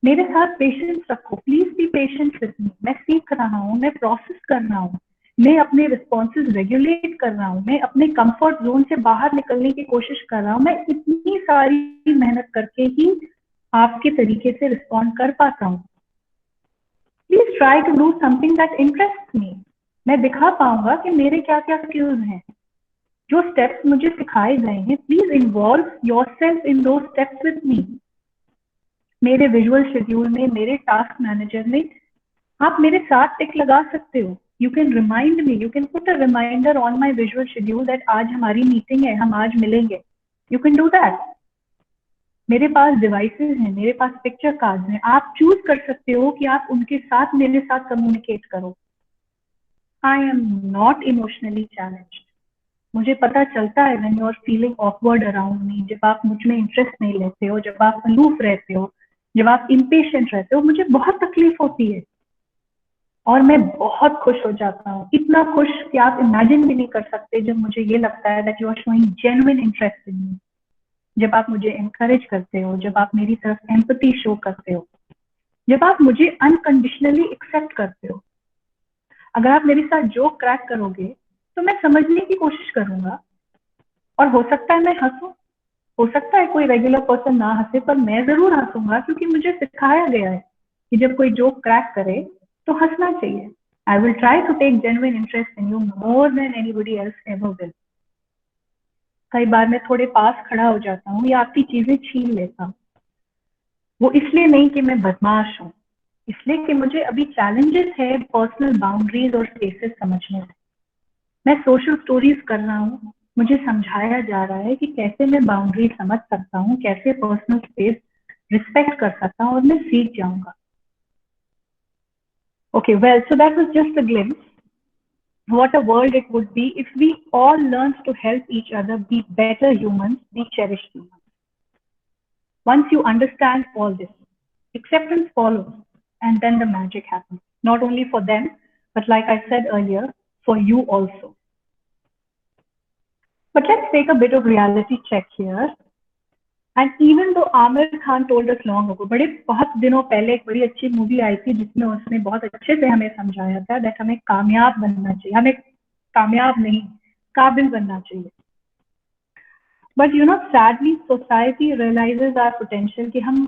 मेरे साथ पेशेंस रखो, please be patient with me. मैं सीख रहा हूँ, मैं प्रोसेस कर रहा हूँ, मैं अपने रिस्पॉन्सेज रेगुलेट कर रहा हूँ, मैं अपने कंफर्ट जोन से बाहर निकलने की कोशिश कर रहा हूँ। मैं इतनी सारी मेहनत करके ही आपके तरीके से रिस्पॉन्ड कर पाता हूँ। Please try to do something that interest me. मैं दिखा पाऊंगा कि मेरे क्या क्या स्किल्स हैं। जो स्टेप्स मुझे सिखाए गए हैं, प्लीज इन्वॉल्व योरसेल्फ इन दो स्टेप्स विद मी। मेरे विजुअल शेड्यूल में, मेरे टास्क मैनेजर में आप मेरे साथ टिक लगा सकते हो। You can remind me, you can put a reminder on my visual schedule that आज हमारी मीटिंग है, हम आज मिलेंगे। You can do that. मेरे पास डिवाइसेस हैं, मेरे पास पिक्चर कार्ड्स हैं। आप चूज कर सकते हो कि आप उनके साथ मेरे साथ कम्युनिकेट करो। I am not emotionally challenged. मुझे पता चलता है when you are feeling awkward around me, जब आप मुझ में इंटरेस्ट नहीं लेते हो, जब आप अलूफ रहते हो, जब आप इम्पेशेंट रहते हो, मुझे बहुत तकलीफ होती है और मैं बहुत खुश हो जाता हूँ। इतना खुश कि आप इमेजिन भी नहीं कर सकते जब मुझे ये लगता है that you are showing genuine interest in me. जब आप मुझे एनकरेज करते हो, जब आप मेरी तरफ एम्पैथी शो करते हो, जब आप मुझे अनकंडीशनली एक्सेप्ट करते हो। अगर आप मेरे साथ जोक क्रैक करोगे तो मैं समझने की कोशिश करूंगा और हो सकता है मैं हंसूं, हो सकता है कोई रेगुलर पर्सन ना हंसे, पर मैं जरूर हंसूंगा क्योंकि मुझे सिखाया गया है कि जब कोई जोक क्रैक करे तो हंसना चाहिए. I will try to take genuine interest in you more than anybody else ever will. कई बार मैं थोड़े पास खड़ा हो जाता हूँ या आपकी चीजें छीन लेता हूँ. वो इसलिए नहीं कि मैं बदमाश हूँ, इसलिए कि मुझे अभी चैलेंजेस है पर्सनल बाउंड्रीज और स्पेसेस समझने में. मैं सोशल स्टोरीज कर रहा हूँ, मुझे समझाया जा रहा है कि कैसे मैं बाउंड्री समझ सकता हूँ, कैसे पर्सनल स्पेस रिस्पेक्ट कर सकता हूँ, और मैं सीख जाऊंगा. Okay, well, so that was just a glimpse what a world it would be if we all learned to help each other be better humans, be cherished humans. Once you understand all this, acceptance follows, and then the magic happens. Not only for them, but like I said earlier, for you also. But let's take a bit of reality check here. And even though Amir Khan told us long ago, बड़े बहुत दिनों पहले एक बड़ी अच्छी movie आई थी जिसमें उसने बहुत अच्छे से हमें समझाया था that हमें कामयाब बनना चाहिए, हमें कामयाब नहीं काबिल बनना चाहिए. But you know, sadly, society realizes our potential कि हम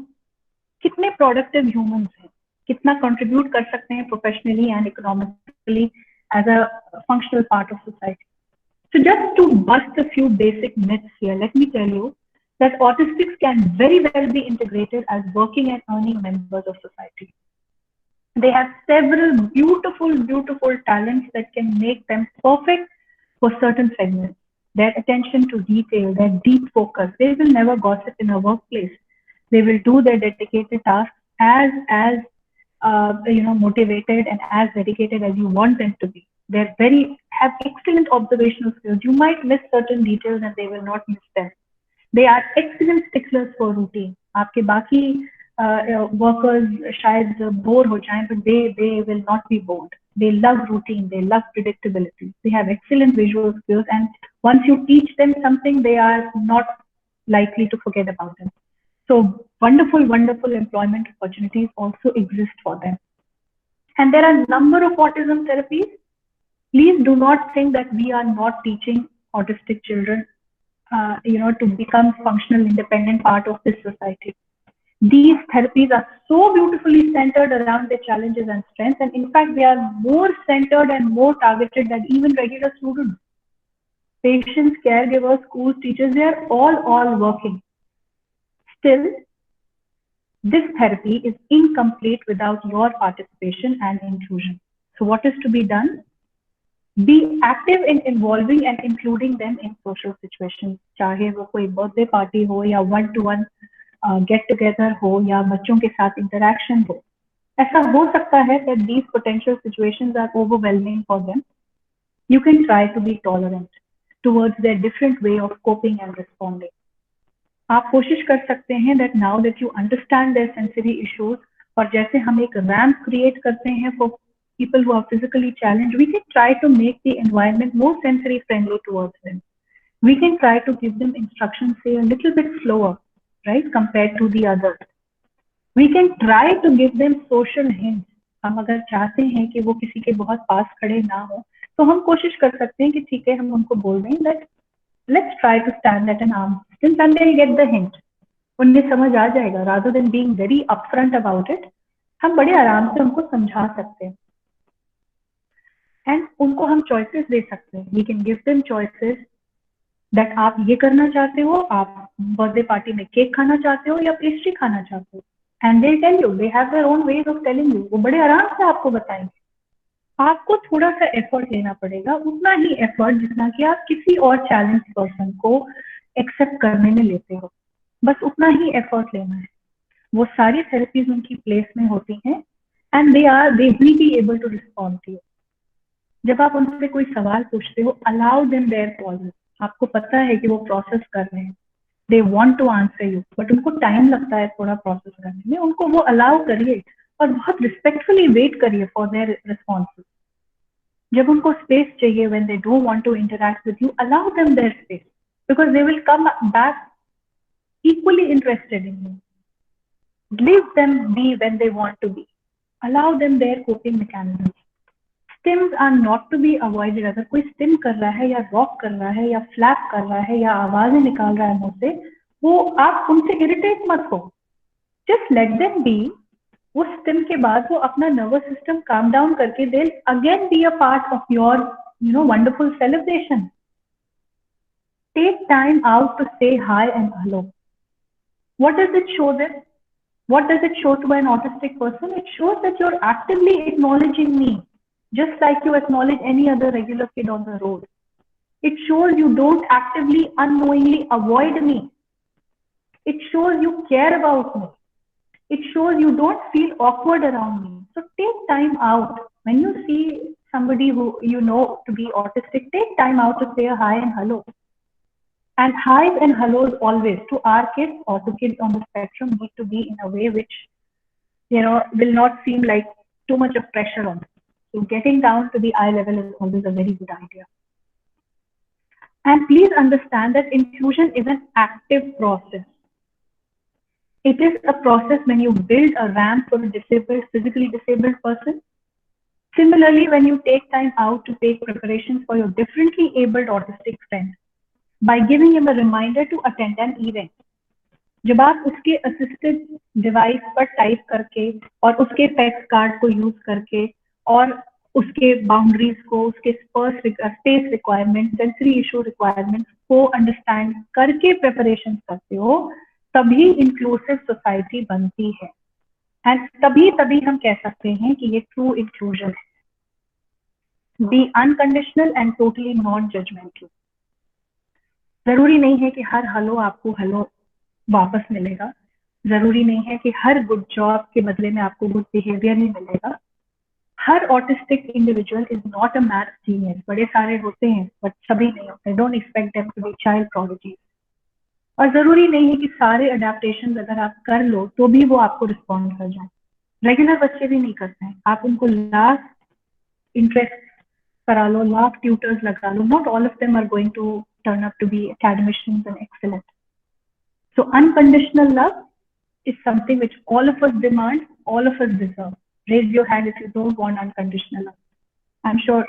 कितने प्रोडक्टिव ह्यूमंस हैं, कितना कंट्रीब्यूट कर सकते हैं professionally and economically as a functional part of society. So just to bust a few basic myths here, let me tell you that autistics can very well be integrated as working and earning members of society. They have several beautiful talents that can make them perfect for certain segments. Their attention to detail, their deep focus, they will never gossip in a workplace. They will do their dedicated tasks as motivated and as dedicated as you want them to be. They're have excellent observational skills. You might miss certain details and they will not miss them. They are excellent sticklers for routine. आपके बाकी workers शायद bore हो जाएं, but they will not be bored. They love routine. They love predictability. They have excellent visual skills, and once you teach them something, they are not likely to forget about it. So wonderful employment opportunities also exist for them. And there are a number of autism therapies. Please do not think that we are not teaching autistic children, to become functional, independent part of this society. These therapies are so beautifully centered around their challenges and strengths, and in fact, they are more centered and more targeted than even regular students. Patients, caregivers, schools, teachers, they are all working. Still, this therapy is incomplete without your participation and inclusion. So what is to be done? Be active in involving and including them in social situations. चाहे वो कोई birthday party हो या one-to-one get together हो या बच्चों के साथ interaction हो. ऐसा हो सकता है that these potential situations are overwhelming for them. You can try to be tolerant towards their different way of coping and responding. आप कोशिश कर सकते हैं that now that you understand their sensory issues, और जैसे हम एक ramp create करते हैं for people who are physically challenged, we can try to make the environment more sensory friendly towards them. We can try to give them instructions, say a little bit slower, right, compared to the others. We can try to give them social hints. हम अगर चाहते हैं कि वो किसी के बहुत पास खड़े ना हो, तो हम कोशिश कर सकते हैं कि ठीक है, हम उनको बोल दें that let's try to stand at an arm's distance and they'll get the hint. उन्हें समझ आ जाएगा. Rather than being very upfront about it, हम बड़े आराम से उनको समझा सकते हैं. And उनको हम choices दे सकते हैं. We can give them choices that आप ये करना चाहते हो, आप birthday party में केक खाना चाहते हो या पेस्ट्री खाना चाहते हो. And they tell you, they have their own ways of telling you. वो बड़े आराम से आपको बताएंगे. आपको थोड़ा सा एफर्ट लेना पड़ेगा, उतना ही एफर्ट जितना कि आप किसी और चैलेंज पर्सन को एक्सेप्ट करने में लेते हो. बस उतना ही एफर्ट लेना है. वो सारी थेरेपीज उनकी प्लेस में होती हैं and they will be able to respond to you. जब आप उनसे कोई सवाल पूछते हो, अलाउ देम देयर पॉजेस. आपको पता है कि वो प्रोसेस कर रहे हैं. They want to answer you, but उनको टाइम लगता है थोड़ा प्रोसेस करने में. उनको वो अलाउ करिए और बहुत रिस्पेक्टफुली वेट करिए फॉर देयर रिस्पॉन्सेस. जब उनको स्पेस चाहिए, when they don't want to interact with you, allow them their space because they will come back equally interested in you. Leave them be when they want to be. Allow them their coping mechanisms. Stims are not to be avoided. अगर कोई steam कर रहा है या rock कर रहा है या फ्लैप कर रहा है या आवाजें निकाल रहा है मुंह से, वो आप उनसे इरिटेट मत हो, जस्ट लेट देम बी। उस दिन के बाद वो अपना नर्वस सिस्टम काम डाउन करके they again be a part of your wonderful celebration. Take time out to say hi and hello. What does it show them? What does it show to an autistic person? It shows that you're actively acknowledging me, just like you acknowledge any other regular kid on the road. It shows you don't actively, unknowingly avoid me. It shows you care about me. It shows you don't feel awkward around me. So take time out. When you see somebody who you know to be autistic, take time out to say a hi and hello. And highs and hellos always to our kids or to kids on the spectrum need to be in a way which, will not seem like too much of pressure on them. So getting down to the eye level is always a very good idea. And please understand that inclusion is an active process. It is a process when you build a ramp for a physically disabled person. Similarly, when you take time out to take preparations for your differently abled autistic friend, by giving him a reminder to attend an event. जब आप उसके assisted device पर type करके और उसके text card को use करके और उसके बाउंड्रीज को, उसके space requirement, sensory issue requirement को अंडरस्टैंड करके प्रिपरेशन करते हो, तभी इंक्लूसिव सोसाइटी बनती है। एंड तभी हम कह सकते हैं कि ये ट्रू इंक्लूजन है। Be unconditional and totally non judgmental. जरूरी नहीं है कि हर हेलो आपको हेलो वापस मिलेगा, जरूरी नहीं है कि हर गुड जॉब के बदले में आपको गुड बिहेवियर नहीं मिलेगा। हर autistic individual is not a math genius. बड़े सारे होते हैं बट सभी नहीं होते। Don't expect them to be child prodigies. और जरूरी नहीं है कि सारे अडेप्टेशन अगर आप कर लो तो भी वो आपको रिस्पॉन्ड कर जाए। रेगुलर बच्चे भी नहीं करते हैं। आप उनको लास्ट इंटरेस्ट करा लो, लास्ट ट्यूटर्स लगा लो, not all of them are going to turn up to be academicians and excellent. So unconditional love is something which all of us demand, all of us deserve. Raise your hand if you don't want unconditional love. I'm sure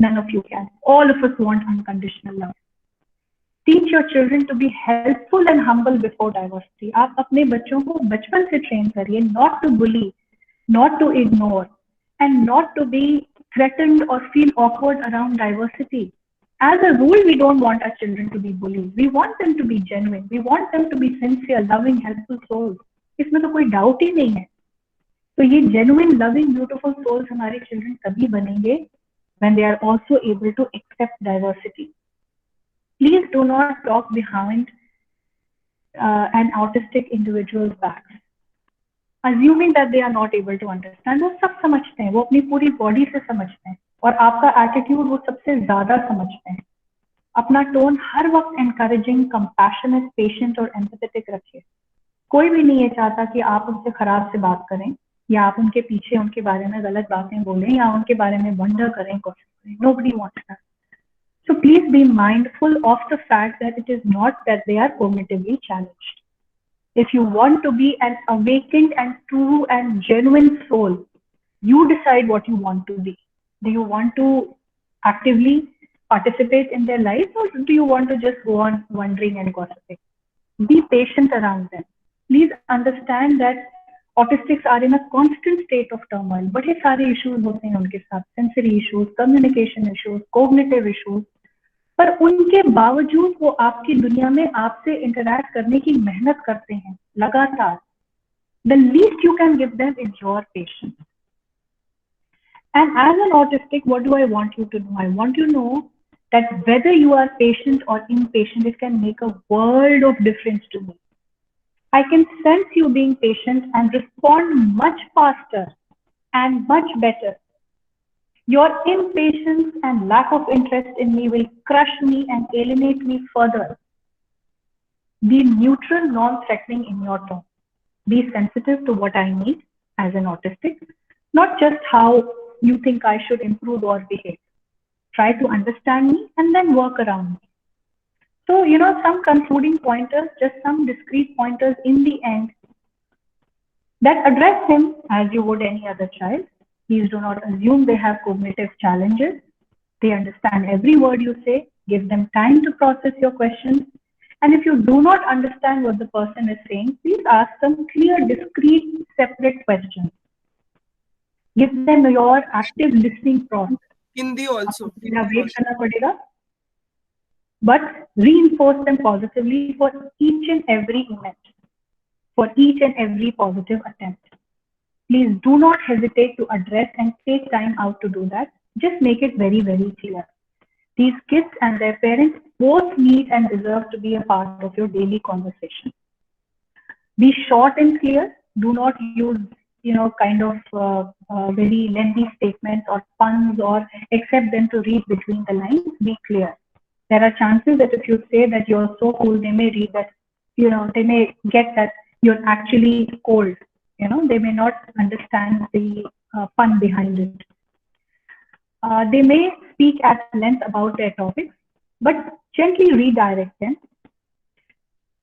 none of you can. All of us want unconditional love. Teach your children to be helpful and humble before diversity. आप अपने बच्चों को बचपन से train करिए, not to bully, not to ignore, and not to be threatened or feel awkward around diversity. As a rule, we don't want our children to be bullied. We want them to be genuine. We want them to be sincere, loving, helpful souls. इसमें तो कोई doubt ही नहीं है। तो ये genuine, loving, beautiful souls हमारे children तभी बनेंगे when they are also able to accept diversity. Please do not talk behind an autistic individual's back, assuming that they are not able to understand. वो सब समझते हैं, वो अपनी पूरी बॉडी से समझते हैं और आपका एटीट्यूड वो सबसे ज्यादा समझते हैं। अपना टोन हर वक्त एनकरेजिंग, कंपैशनेट, पेशेंट और एम्पैथेटिक रखिए। कोई भी नहीं ये चाहता कि आप उनसे खराब से बात करें या आप उनके पीछे उनके बारे में गलत बातें बोलें या उनके बारे में वंडर करें, क्वेश्चन करें। Nobody wants that. So please be mindful of the fact that it is not that they are cognitively challenged. If you want to be an awakened and true and genuine soul, you decide what you want to be. Do you want to actively participate in their lives, or do you want to just go on wondering and gossiping? Be patient around them. Please understand that autistics are in a constant state of turmoil. बड़े सारे issues होते हैं उनके साथ, sensory issues, communication issues, cognitive issues, पर उनके बावजूद वो आपकी दुनिया में आपसे interact करने की मेहनत करते हैं लगातार. The least you can give them is your patience. And as an autistic, what do I want you to know? I want you to know that whether you are patient or impatient, it can make a world of difference to me. I can sense you being patient and respond much faster and much better. Your impatience and lack of interest in me will crush me and alienate me further. Be neutral, non-threatening in your tone. Be sensitive to what I need as an autistic, not just how you think I should improve or behave. Try to understand me and then work around me. So, some concluding pointers, just some discrete pointers in the end that address him as you would any other child. Please do not assume they have cognitive challenges. They understand every word you say. Give them time to process your questions And if you do not understand what the person is saying, please ask them clear, discrete, separate questions. Give them your active listening process. Hindi also. Wait karna padega. But reinforce them positively for each and every event, for each and every positive attempt. Please do not hesitate to address and take time out to do that. Just make it very, very clear. These kids and their parents both need and deserve to be a part of your daily conversation. Be short and clear. Do not use, kind of very lengthy statements or puns or accept them to read between the lines. Be clear. There are chances that if you say that you're so cool, they may read that, they may get that you're actually cold. They may not understand the fun behind it. They may speak at length about their topics, but gently redirect them.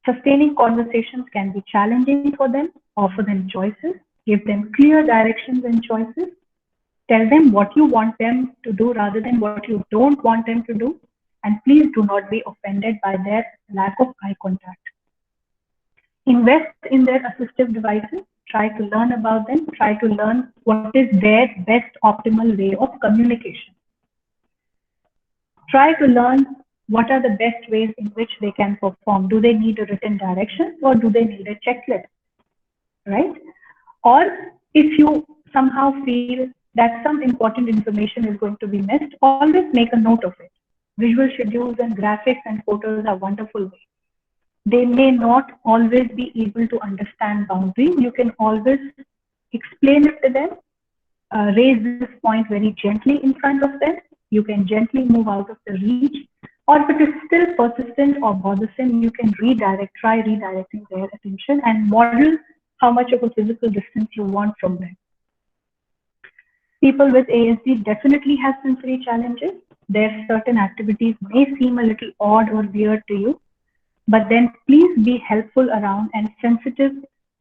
Sustaining conversations can be challenging for them. Offer them choices. Give them clear directions and choices. Tell them what you want them to do rather than what you don't want them to do. And please do not be offended by their lack of eye contact. Invest in their assistive devices. Try to learn about them. Try to learn what is their best optimal way of communication. Try to learn what are the best ways in which they can perform. Do they need a written direction or do they need a checklist? Right? Or if you somehow feel that some important information is going to be missed, always make a note of it. Visual schedules and graphics and photos are wonderful ways. They may not always be able to understand boundaries. You can always explain it to them, raise this point very gently in front of them. You can gently move out of the reach. Or if it is still persistent or bothersome, you can try redirecting their attention and model how much of a physical distance you want from them. People with ASD definitely have sensory challenges. Their certain activities may seem a little odd or weird to you, but then please be helpful around and sensitive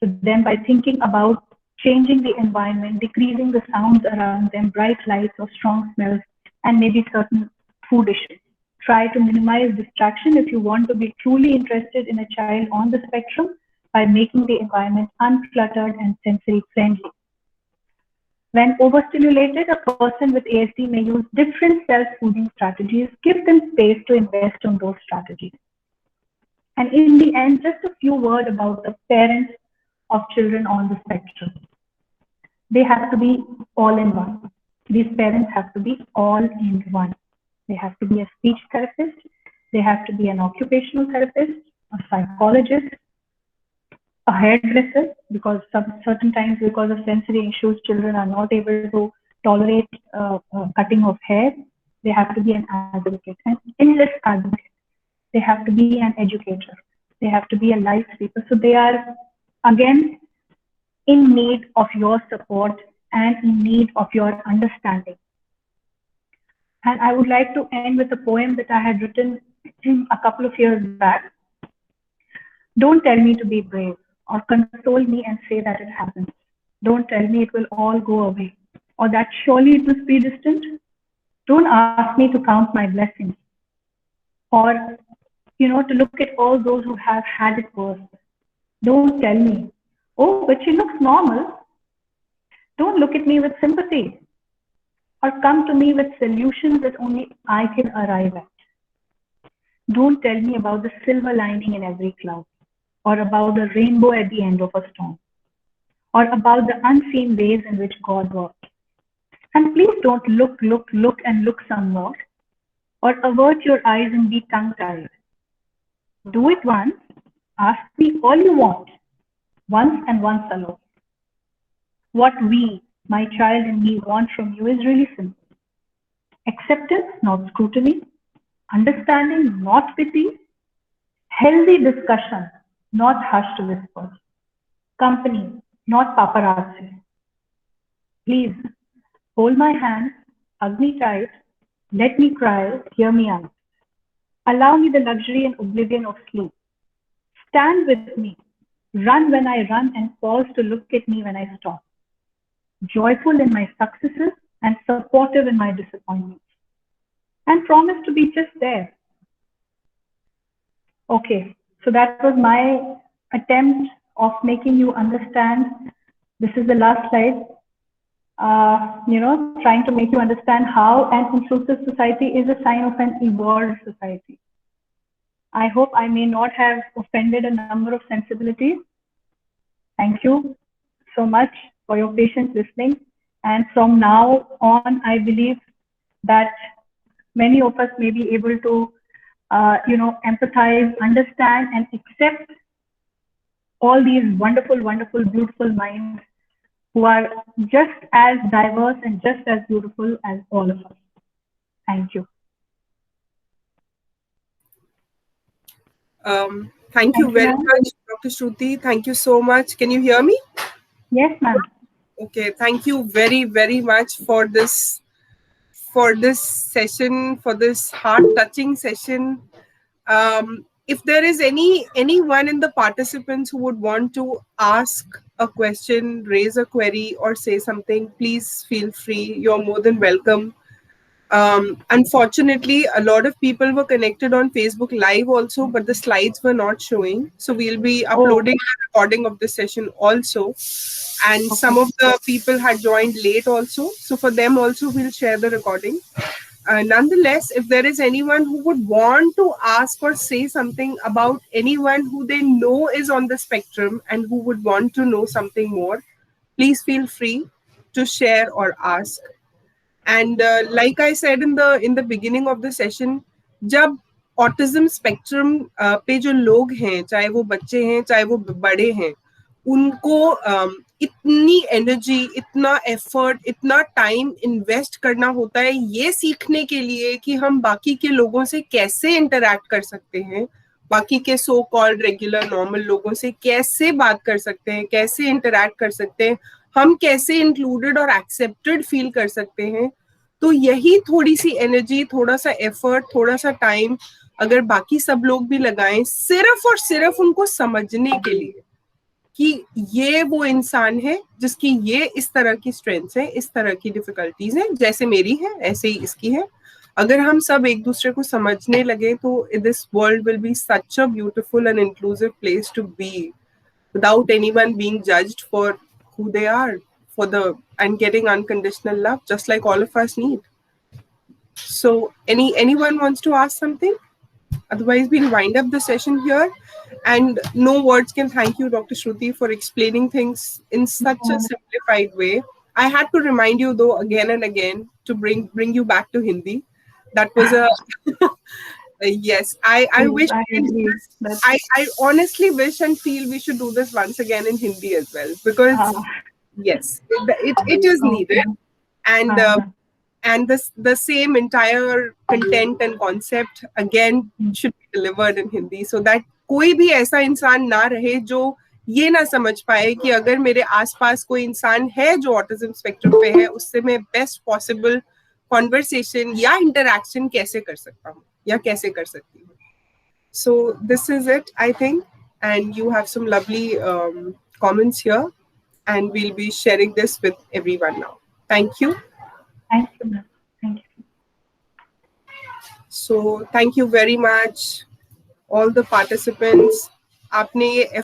to them by thinking about changing the environment, decreasing the sounds around them, bright lights or strong smells, and maybe certain food issues. Try to minimize distraction if you want to be truly interested in a child on the spectrum by making the environment uncluttered and sensory friendly. When overstimulated, a person with ASD may use different self-soothing strategies. Give them space to invest on those strategies. And in the end, just a few words about the parents of children on the spectrum. They have to be all in one. These parents have to be all in one. They have to be a speech therapist. They have to be an occupational therapist, a psychologist, a hairdresser, because certain times because of sensory issues, children are not able to tolerate cutting of hair. They have to be an advocate, an endless advocate. They have to be an educator. They have to be a life speaker. So they are, again, in need of your support and in need of your understanding. And I would like to end with a poem that I had written a couple of years back. Don't tell me to be brave or console me and say that it happens. Don't tell me it will all go away or that surely it must be distant. Don't ask me to count my blessings or, to look at all those who have had it worse. Don't tell me, oh, but she looks normal. Don't look at me with sympathy or come to me with solutions that only I can arrive at. Don't tell me about the silver lining in every cloud or about the rainbow at the end of a storm or about the unseen ways in which God works. And please don't look and look some more or avert your eyes and be tongue-tied. Do it once, ask me all you want, once and once alone. What we, my child and me, want from you is really simple. Acceptance, not scrutiny. Understanding, not pity. Healthy discussion, not hushed whispers. Company, not paparazzi. Please, hold my hand, hug me tight, let me cry, hear me out. Allow me the luxury and oblivion of sleep. Stand with me, run when I run and pause to look at me when I stop. Joyful in my successes and supportive in my disappointments. And promise to be just there. Okay, So that was my attempt of making you understand. This is the last slide. Trying to make you understand how an inclusive society is a sign of an evolved society. I hope I may not have offended a number of sensibilities. Thank you so much for your patience listening. And from now on, I believe that many of us may be able to, empathize, understand, and accept all these wonderful, wonderful, beautiful minds who are just as diverse and just as beautiful as all of us. Thank you. Thank you very much, Dr. Shruti. Thank you so much. Can you hear me? Yes, ma'am. Okay. Thank you very, very much for this session, for this heart-touching session. If there is anyone in the participants who would want to ask a question, raise a query, or say something, please feel free. You're more than welcome. Unfortunately, a lot of people were connected on Facebook Live also, but the slides were not showing. So we'll be uploading a recording of this session also. And some of the people had joined late also. So for them also, we'll share the recording. Nonetheless, if there is anyone who would want to ask or say something about anyone who they know is on the spectrum and who would want to know something more, please feel free to share or ask. And like I said in the beginning of the session, जब autism spectrum पे जो लोग हैं, चाहे वो बच्चे हैं, चाहे वो बड़े हैं, उनको इतनी एनर्जी, इतना एफर्ट, इतना टाइम इन्वेस्ट करना होता है ये सीखने के लिए कि हम बाकी के लोगों से कैसे इंटरैक्ट कर सकते हैं, बाकी के सो कॉल्ड रेगुलर नॉर्मल लोगों से कैसे बात कर सकते हैं, कैसे इंटरैक्ट कर सकते हैं, हम कैसे इंक्लूडेड और एक्सेप्टेड फील कर सकते हैं. तो यही थोड़ी सी एनर्जी, थोड़ा सा एफर्ट, थोड़ा सा टाइम अगर बाकी सब लोग भी लगाएं सिर्फ और सिर्फ उनको समझने के लिए कि ये वो इंसान है जिसकी ये इस तरह की स्ट्रेंथ्स है, इस तरह की डिफिकल्टीज हैं, जैसे मेरी है ऐसे ही इसकी है. अगर हम सब एक दूसरे को समझने लगे तो this world will be such a beautiful and inclusive place to be without anyone being judged for who they are, for the and getting unconditional love just like all of us need. So anyone wants to ask something? Otherwise we'll wind up the session here. And no words can thank you, Dr. Shruti, for explaining things in such a simplified way. I had to remind you though again and again to bring you back to Hindi. That was a yes, I wish I honestly wish and feel we should do this once again in Hindi as well, because yes, it is needed. And the same entire content and concept again should be delivered in Hindi, so that कोई भी ऐसा इंसान ना रहे जो ये ना समझ पाए कि अगर मेरे आसपास कोई इंसान है जो ऑटिज्म स्पेक्ट्रम पे है, उससे मैं बेस्ट पॉसिबल कॉन्वर्सेशन या इंटरैक्शन कैसे कर सकता हूँ या कैसे कर सकती हूँ. So this is it, I think, and you have some lovely comments here, and we'll be sharing this with everyone now. Thank you. Thank you. Thank you. So thank you very much, all the participants. आपने ये